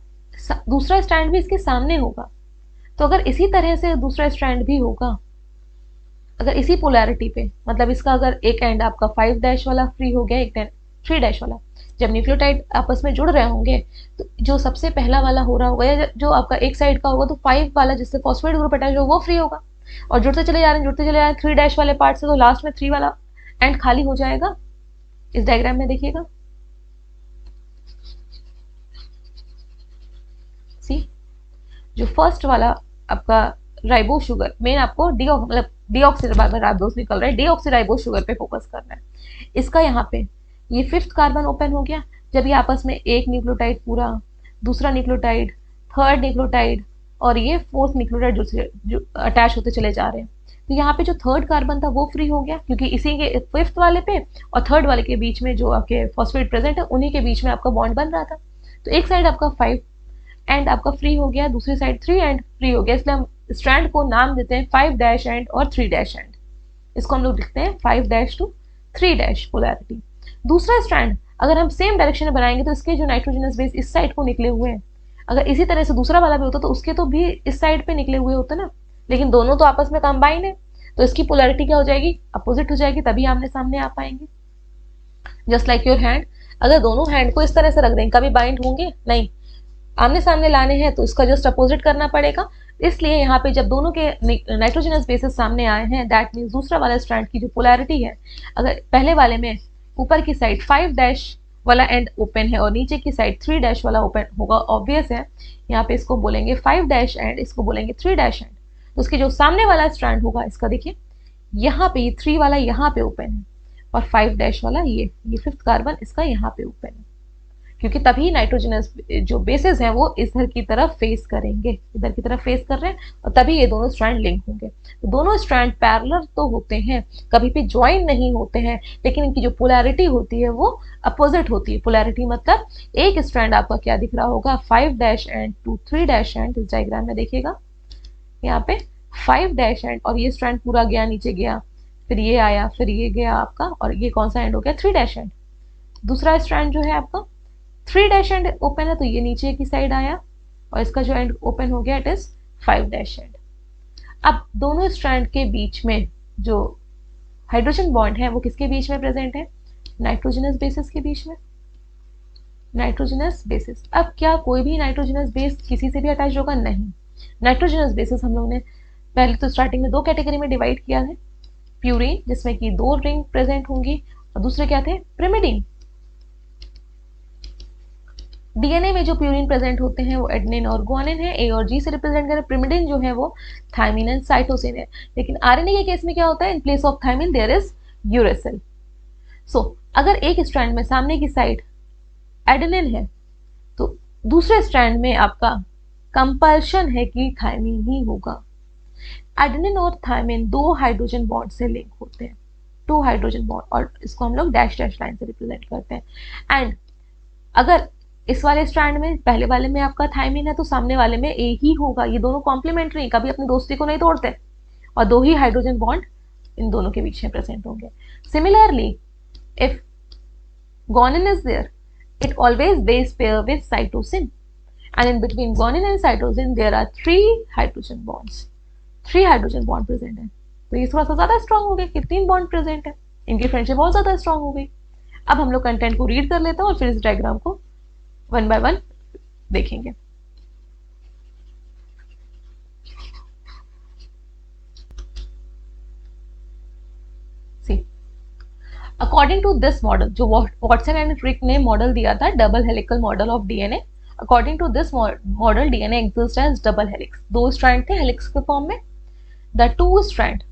दूसरा स्ट्रैंड भी इसके सामने होगा, तो अगर इसी तरह से दूसरा स्ट्रैंड भी होगा, अगर इसी पोलैरिटी पे, मतलब इसका अगर एक एंड आपका 5 डैश वाला फ्री हो गया, एक 3 डैश वाला, जब न्यूक्लियोटाइड आपस में जुड़ रहे होंगे तो जो सबसे पहला वाला हो रहा होगा, या जो आपका एक साइड का होगा, तो 5 वाला जिससे फॉस्फेट ग्रुप अटैच होगा वो फ्री होगा, और जुड़ते चले जा रहे हैं, जुड़ते चले जा रहे हैं 3 डैश वाले पार्ट से, तो लास्ट में 3 वाला एंड खाली हो जाएगा। इस डायग्राम में देखिएगा, सी जो फर्स्ट वाला आपका राइबो शुगर, मेन आपको मतलब डीऑक्सीराइबोज निकल रहा है, डीऑक्सीराइबोज शुगर पे फोकस करना है। इसका यहाँ पे ये 5th कार्बन ओपन हो गया, जब ये आपस में एक न्यूक्लियोटाइड पूरा, दूसरा न्यूक्लियोटाइड, 3rd न्यूक्लियोटाइड, और ये 4th न्यूक्लियोटाइड जो अटैच होते चले जा रहे हैं, तो यहाँ पे जो थर्ड कार्बन था वो फ्री हो गया, क्योंकि इसी के फिफ्थ वाले पे और थर्ड वाले के बीच में जो आपके फॉस्फेट प्रेजेंट है उन्हीं के बीच में आपका बॉन्ड बन रहा था। तो एक साइड आपका 5 एंड आपका फ्री हो गया, दूसरी साइड 3 एंड फ्री हो गया, इसलिए हम स्ट्रैंड को नाम देते हैं 5 डैश एंड और 3 डैश एंड। इसको हम लोग लिखते हैं 5 डैश टू 3 डैश पोलैरिटी। दूसरा स्ट्रैंड अगर हम सेम डायरेक्शन में बनाएंगे तो इसके जो नाइट्रोजनस बेस इस साइड को निकले हुए हैं, अगर इसी तरह से दूसरा वाला भी होता तो उसके तो भी इस साइड पे निकले हुए होते ना, लेकिन दोनों तो आपस में कंबाइन है, तो इसकी पोलैरिटी क्या हो जाएगी, अपोजिट हो जाएगी, तभी आमने सामने आ पाएंगे। जस्ट लाइक योर हैंड, अगर दोनों हैंड को इस तरह से रख दें कभी बाइंड होंगे नहीं, आमने सामने लाने हैं तो इसका जस्ट अपोजिट करना पड़ेगा। इसलिए यहाँ पे जब दोनों के नाइट्रोजनस बेसेस सामने आए हैं, दैट मीन्स दूसरा वाला स्ट्रैंड की जो पोलैरिटी है, अगर पहले वाले में ऊपर की साइड 5 डैश वाला एंड ओपन है और नीचे की साइड 3 डैश वाला ओपन होगा, ऑब्वियस है यहाँ पे इसको बोलेंगे 5 डैश एंड, इसको बोलेंगे 3 डैश एंड। तो उसके जो सामने वाला स्ट्रैंड होगा इसका देखिए, यहाँ पे 3 वाला यहाँ पे ओपन है और 5 डैश वाला ये फिफ्थ कार्बन इसका यहाँ पे ओपन है, क्योंकि तभी नाइट्रोजनस जो बेसेस हैं वो इधर की तरफ फेस करेंगे, इधर की तरफ फेस कर रहे हैं और तभी ये दोनों स्ट्रैंड लिंक होंगे। तो दोनों स्ट्रैंड पैरेलल तो होते हैं, कभी भी ज्वाइन नहीं होते हैं, लेकिन इनकी जो पोलैरिटी होती है वो अपोजिट होती है। पोलैरिटी मतलब एक स्ट्रैंड आपका क्या दिख रहा होगा, 5 dash end to 3 dash end. इस डायग्राम में देखिएगा यहाँ पे 5 डैश एंड और ये स्ट्रैंड पूरा गया नीचे गया, फिर ये आया, फिर ये गया आपका, और ये कौन सा एंड हो गया, 3 डैश एंड। दूसरा स्ट्रैंड जो है आपका 3 डैश एंड ओपन है तो ये नीचे की साइड आया और इसका जो एंड ओपन हो गया इट इज 5 डैश एंड। अब दोनों स्ट्रैंड के बीच में जो हाइड्रोजन बॉन्ड है वो किसके बीच में प्रेजेंट है, नाइट्रोजनस बेसिस के बीच में, नाइट्रोजनस बेसिस। अब क्या कोई भी नाइट्रोजनस बेस किसी से भी अटैच होगा, नहीं। नाइट्रोजनस बेसिस हम लोग ने पहले तो स्टार्टिंग में 2 कैटेगरी में डिवाइड किया है, प्यूरिन जिसमें कि 2 रिंग प्रेजेंट होंगी और दूसरे क्या थे, पिरिमिडिन। डीएनए में जो प्यूरिन प्रेजेंट होते हैं वो एडेनिन और गुआनिन है, ए और जी से रिप्रेजेंट करें। पिरिमिडिन जो है वो थायमिन एंड साइटोसिन है। लेकिन आरएनए के केस में क्या होता है, in place of thymine there is uracil. So अगर एक स्ट्रैंड में सामने की साइड एडेनिन है तो दूसरे स्ट्रैंड में आपका कंपल्शन है कि थायमिन ही होगा। एडेनिन और थायमिन 2 हाइड्रोजन बॉन्ड से लिंक होते हैं, 2 हाइड्रोजन बॉन्ड, और इसको हम लोग डैश डैश लाइन से रिप्रेजेंट करते हैं। एंड अगर इस वाले स्ट्रैंड में पहले वाले में आपका थायमिन है तो सामने वाले में ए ही होगा। ये दोनों कॉम्प्लीमेंट्री, कभी अपनी दोस्ती को नहीं तोड़ते, और 2 ही हाइड्रोजन बॉन्ड इन दोनों के बीच में प्रेजेंट होंगे। Similarly if guanine is there, it always base pair with cytosine, and in between guanine and cytosine there are 3 hydrogen bonds, 3 hydrogen bond present है। तो ये थोड़ा सा ज्यादा स्ट्रॉन्ग हो गया कि 3 बॉन्ड प्रेजेंट है, इनकी फ्रेंडशिप बहुत ज्यादा स्ट्रॉन्ग हो गई। अब हम लोग कंटेंट को रीड कर लेते हैं और फिर इस डायग्राम को 1 बाय 1 देखेंगे। अकॉर्डिंग टू दिस मॉडल, जो वॉटसन एंड क्रिक ने मॉडल दिया था, double helical model of DNA, according to this model DNA exist as double helix. 2 strand थे हेलिक्स के फॉर्म में। The 2 strand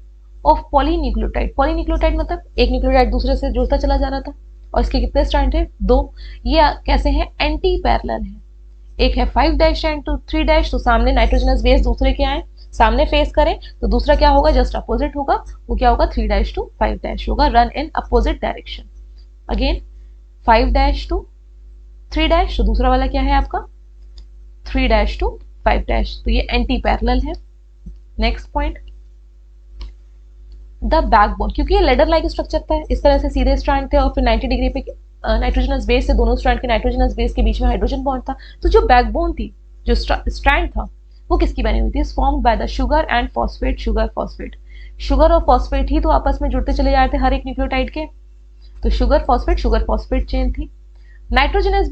of polynucleotide, polynucleotide मतलब एक न्यूक्लियोटाइड दूसरे से जुड़ता चला जा रहा था, और इसके कितने स्ट्रैंड थे, 2। ये कैसे हैं, एंटी पैरेलल है। एक है 5 डैश एंड टू 3 डैश, तो सामने नाइट्रोजनस बेस दूसरे के आए, सामने फेस करें तो दूसरा क्या होगा, जस्ट अपोजिट होगा, वो क्या होगा 3 डैश टू 5 डैश होगा, run in opposite direction. Again 5 dash to 3 dash, तो दूसरा वाला क्या है आपका 3 डैश टू 5 डैश, तो ये एंटी पैरेलल है। नेक्स्ट पॉइंट, द बैकबोन, क्योंकि ये लेडर लाइक स्ट्रक्चर था, इस तरह से सीधे स्ट्रैंड थे और फिर 90 डिग्री पे नाइट्रोजनस बेस से दोनों स्ट्रैंड के नाइट्रोजनस बेस के बीच में हाइड्रोजन बॉन्ड था। तो जो बैकबोन थी, जो स्ट्रैंड था, वो किसकी बनी हुई थी, formed by the sugar and phosphate, sugar phosphate. Sugar और फॉस्फेट ही तो आपस में जुड़ते चले जाते हर एक न्यूक्लियोटाइड के, तो शुगर फॉस्फेट चेन थी। नाइट्रोजनस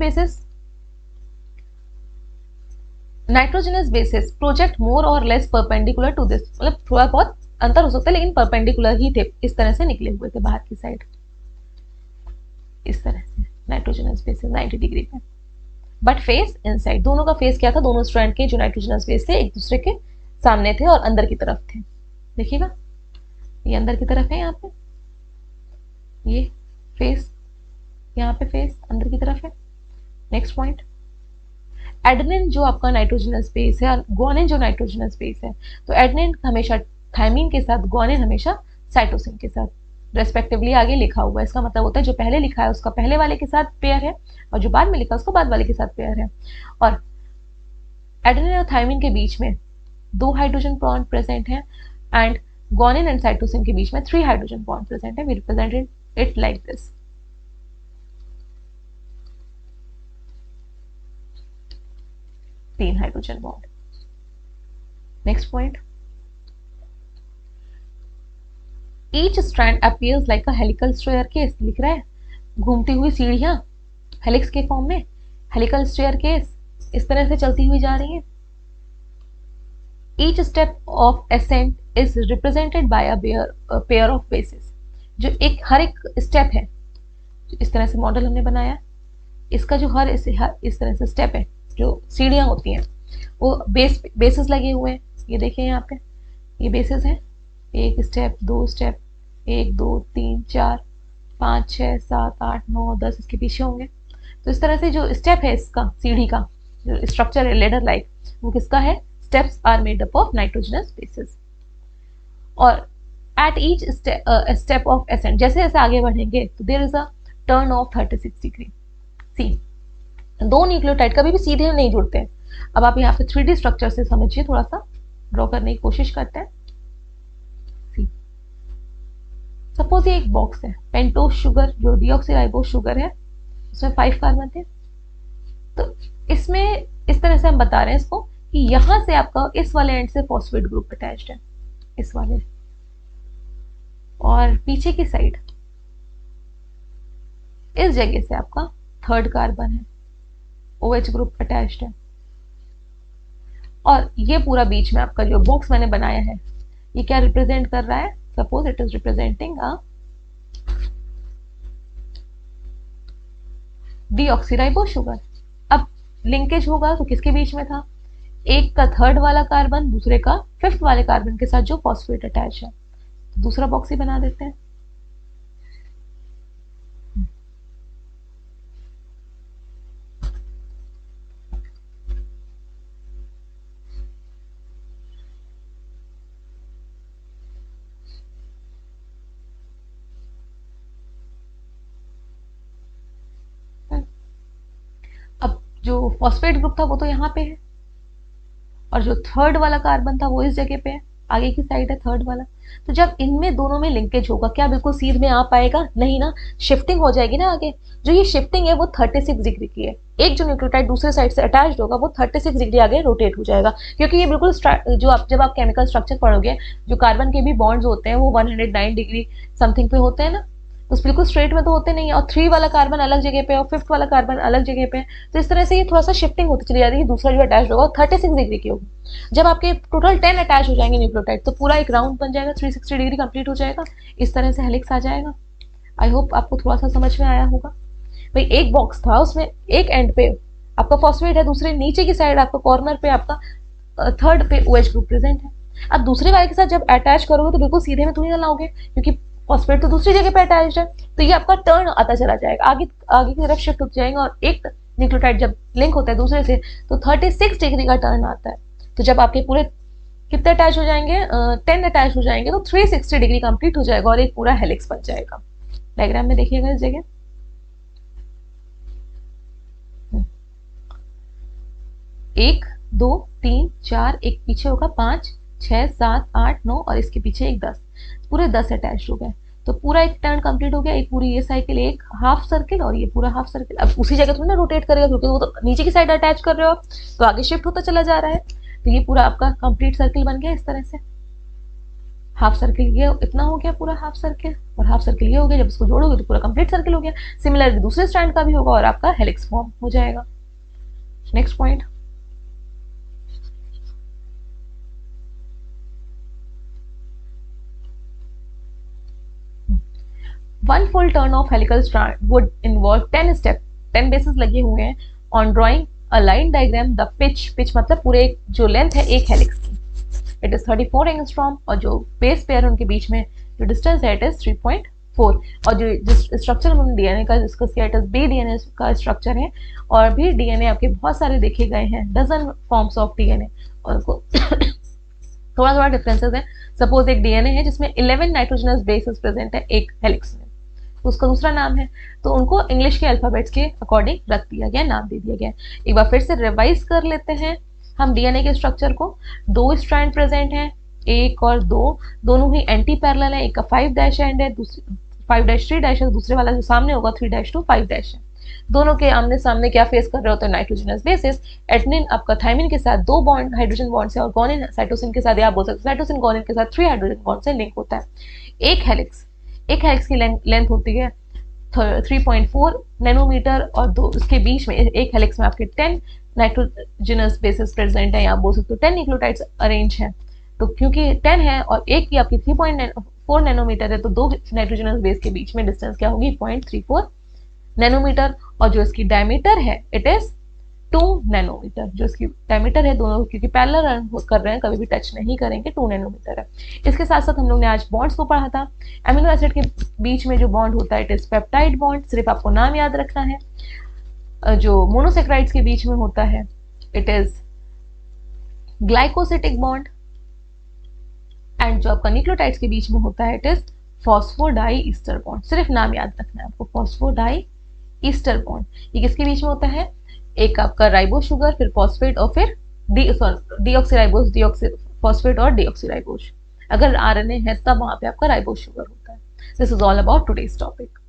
बेसिस प्रोजेक्ट मोर और लेस परपेंडिकुलर टू दिस, मतलब थोड़ा बहुत अंतर हो सकता है लेकिन परपेंडिकुलर ही थे, इस तरह से निकले हुए थे बाहर की साइड, इस तरह से नाइट्रोजनस बेसिस 90 डिग्री पे, बट फेस इनसाइड। दोनों का फेस क्या था, दोनों स्ट्रैंड के जो नाइट्रोजनस बेस थे एक दूसरे के सामने थे और अंदर की तरफ थे। देखिएगा ये अंदर की तरफ है, यहाँ पे ये फेस, यहाँ पे फेस अंदर की तरफ है। नेक्स्ट पॉइंट, एडेनिन जो आपका नाइट्रोजनस बेस है और गुआनिन जो नाइट्रोजनस बेस है, तो एडेनिन हमेशा थायमीन के साथ, ग्वानिन हमेशा साइटोसिन के साथ रेस्पेक्टिवली आगे लिखा हुआ है। इसका मतलब होता है जो पहले लिखा है उसका पहले वाले के साथ पेयर है और जो बाद में लिखा है उसका बाद वाले के साथ पेयर है। और एडेनिन और थायमीन के बीच में 2 हाइड्रोजन बॉन्ड प्रेजेंट है एंड ग्वानिन एंड साइटोसिन के बीच में 3 हाइड्रोजन बॉन्ड प्रेजेंट है। We represented it like this. तीन hydrogen bond. Next point, each strand appears like a helical staircase, लिख रहा है घूमती हुई सीढ़ियां हेलिक्स के फॉर्म में, हेलिकल स्टेयरकेस इस तरह से चलती हुई जा रही है। Each step of accent is represented by a pair of basis, जो हर एक स्टेप है, इस तरह से मॉडल हमने बनाया, इसका जो हर इस तरह से स्टेप है, जो सीढ़ियां होती हैं वो बेसिस लगे हुए हैं। ये देखिए यहाँ पे ये बेसिस है, एक स्टेप, 2 स्टेप, 1 2 3 4 5 6 7 8 9 10 इसके पीछे होंगे। तो इस तरह से जो स्टेप है इसका, सीढ़ी का जो स्ट्रक्चर है लेडर लाइक, वो किसका है? Steps are made up of nitrogenous bases. और at each step of ascent, जैसे जैसे आगे बढ़ेंगे तो there is a turn of 36 degree. See, 2 nucleotide कभी भी सीधे नहीं जुड़ते हैं। अब आप यहाँ पे 3D स्ट्रक्चर से समझिए, थोड़ा सा ड्रॉ करने की कोशिश करते हैं। सपोज ये एक बॉक्स है, पेंटोज शुगर जो डीऑक्सीराइबोज शुगर है, उसमें 5 कार्बन थे। तो इसमें इस तरह से हम बता रहे हैं इसको कि यहां से आपका इस वाले एंड से फॉस्फेट ग्रुप अटैच्ड है, इस वाले, और पीछे की साइड इस जगह से आपका 3rd कार्बन है, OH ग्रुप अटैच्ड है। और ये पूरा बीच में आपका जो बॉक्स मैंने बनाया है ये क्या रिप्रेजेंट कर रहा है? Suppose it is representing a deoxyribo sugar. अब लिंकेज होगा तो किसके बीच में था? एक का 3rd वाला कार्बन दूसरे का 5th वाले कार्बन के साथ जो फॉस्फेट अटैच है। तो दूसरा बॉक्स ही बना देते हैं। अब जो फॉस्फेट ग्रुप था वो तो यहाँ पे है, और जो 3rd वाला कार्बन था वो इस जगह पे है, आगे की साइड है 3rd वाला। तो जब इनमें दोनों में लिंकेज होगा, क्या बिल्कुल सीध में आ पाएगा? नहीं ना, शिफ्टिंग हो जाएगी ना आगे। जो ये शिफ्टिंग है वो 36 डिग्री की है। एक जो न्यूक्लियोटाइड दूसरे साइड से अटैच्ड होगा वो 36 डिग्री आगे रोटेट हो जाएगा, क्योंकि ये बिल्कुल जो जब आप केमिकल स्ट्रक्चर पढ़ोगे, जो कार्बन के भी बॉन्ड्स होते हैं वो 109 डिग्री समथिंग पे होते हैं ना, तो बिल्कुल स्ट्रेट में तो होते नहीं है। और 3 वाला कार्बन अलग जगह पे और 5th वाला कार्बन अलग जगह पे, तो इस तरह से ये थोड़ा सा शिफ्टिंग होती चली जाती है। दूसरा जो अटैच होगा 36 डिग्री की होगी। जब आपके टोटल 10 अटैच हो जाएंगे न्यूक्लियोटाइड तो पूरा एक राउंड बन जाएगा, 360 डिग्री कंप्लीट हो जाएगा, इस तरह से हेलिक्स आ जाएगा। आई होप आपको थोड़ा सा समझ में आया होगा। भाई एक बॉक्स था, उसमें एक एंड पे आपका फॉस्फेट है, दूसरे नीचे की साइड आपका कॉर्नर पे आपका 3rd पे OH ग्रुप प्रेजेंट है। अब दूसरे वाले के साथ जब अटैच करोगे तो बिल्कुल सीधे में थोड़ी ना लाओगे, क्योंकि फॉस्फेट तो दूसरी जगह पे अटैच है। तो ये आपका टर्न आता चला जाएगा, आगे आगे की तरफ शिफ्ट हो जाएगा। और एक न्यूक्लियोटाइड जब लिंक होता है दूसरे से तो 36 डिग्री का टर्न आता है। तो जब आपके पूरे कितने अटैच हो जाएंगे, 10 अटैच हो जाएंगे, तो 360 डिग्री कंप्लीट हो जाएगा और एक पूरा हेलिक्स बन जाएगा। डायग्राम में देखिएगा इस जगह, 1 2 3 4, एक पीछे होगा 5 6 7 8 9 और इसके पीछे एक 10, पूरे 10 अटैच हो गए। तो पूरा एक टर्न कंप्लीट हो गया, एक पूरी ये साइकिल, एक हाफ सर्किल और ये पूरा हाफ सर्किल। अब उसी जगह थोड़ी ना रोटेट करेगा, क्योंकि वो तो नीचे की साइड अटैच कर रहे हो, तो आगे शिफ्ट होता चला जा रहा है। तो ये पूरा आपका कंप्लीट सर्किल बन गया इस तरह से। हाफ सर्किल ये इतना हो गया पूरा हाफ सर्किल, और हाफ सर्किल ये हो गया। जब इसको जोड़ोगे तो पूरा कंप्लीट सर्किल हो गया। सिमिलरली दूसरे स्ट्रैंड का भी होगा और आपका हेलिक्स फॉर्म हो जाएगा। Next point, one full turn off helical strand would involve 10 step, 10 basis लगे हुए हैं on drawing a line diagram the pitch मतलब पूरे जो लेंथ है एक हेलिक्स की, इट इज 34 एंगस्ट्रॉम, और जो बेस पेयर है उनके बीच में जो डिस्टेंस है इट इज 3.4। और जो जिस स्ट्रक्चर उन्होंने डीएनए का डिस्कस किया, इट इज बी डीएनए का स्ट्रक्चर है। और भी डीएनए आपके बहुत सारे देखे गए हैं, डजन फॉर्म्स ऑफ डीएनए, और थोड़ा थोड़ा डिफरेंसेस है। सपोज एक डीएनए है जिसमें 11 नाइट्रोजनस बेसेस प्रेजेंट है एक हेलिक्स में, तो उसका दूसरा नाम है, तो उनको इंग्लिश के अल्फाबेट्स के अकॉर्डिंग रख दिया गया, नाम दे दिया गया। एक बार फिर से रिवाइज कर लेते हैं हम डीएनए के स्ट्रक्चर को। 2 स्ट्रैंड प्रेजेंट हैं, 1 और 2, दोनों ही एंटी पैरेलल है। एक का 5' एंड है, दूसरी 5'3' है, दूसरे वाला जो सामने होगा 3' to 5' है। दोनों के आमने सामने क्या फेस कर रहे होते हैं, नाइट्रोजनस बेसिस। एटनिन आपका थायमिन के साथ 2 बॉन्ड हाइड्रोजन बॉन्ड से, और गोनिन साइटोसिन के साथ, या आप बोल सकते हैं साइटोसिन गोनिन के साथ 3 हाइड्रोजन बॉन्ड से लिंक होता है। एक हेलिक्स की लेंथ होती है 3.4 नैनोमीटर, और दो इसके बीच में एक हेलिक्स में आपके 10 नाइट्रोजनस बेसिस प्रेजेंट है, या आप बोल सकते हो 10 न्यूक्लियोटाइड्स अरेंज है। तो क्योंकि 10 है और एक की आपकी 3.4 नैनोमीटर है, तो दो नाइट्रोजनस बेस के बीच में डिस्टेंस क्या होगी, 0.34 नैनोमीटर। और जो इसकी डायमीटर है इट इज 2 नैनोमीटर। जो इसकी डायमीटर है, दोनों क्योंकि पैरेलल रन कर रहे हैं, कभी भी टच नहीं करेंगे, 2 नैनोमीटर है। इसके साथ साथ हम लोग ने आज बॉन्ड्स को पढ़ा था। एमिनो एसिड के बीच में जो बॉन्ड होता है इट इज पेप्टाइड बॉन्ड, सिर्फ आपको नाम याद रखना है। जो मोनोसेक्राइड्स के बीच में होता है it is glycosidic bond, and जो आपका न्यूक्लियोटाइड्स के बीच में होता है इट इज फॉस्फोडाइईस्टर बॉन्ड। सिर्फ नाम याद रखना है आपको, फॉस्फोडाइईस्टर बॉन्ड। ये किसके बीच में होता है, एक आपका राइबोस शुगर, फिर फॉस्फेट, और फिर डीऑक्सीराइबोस, फॉस्फेट और डीऑक्सीराइबोस। अगर आरएनए है तब वहां पे आपका राइबोस शुगर होता है। This is all about today's topic.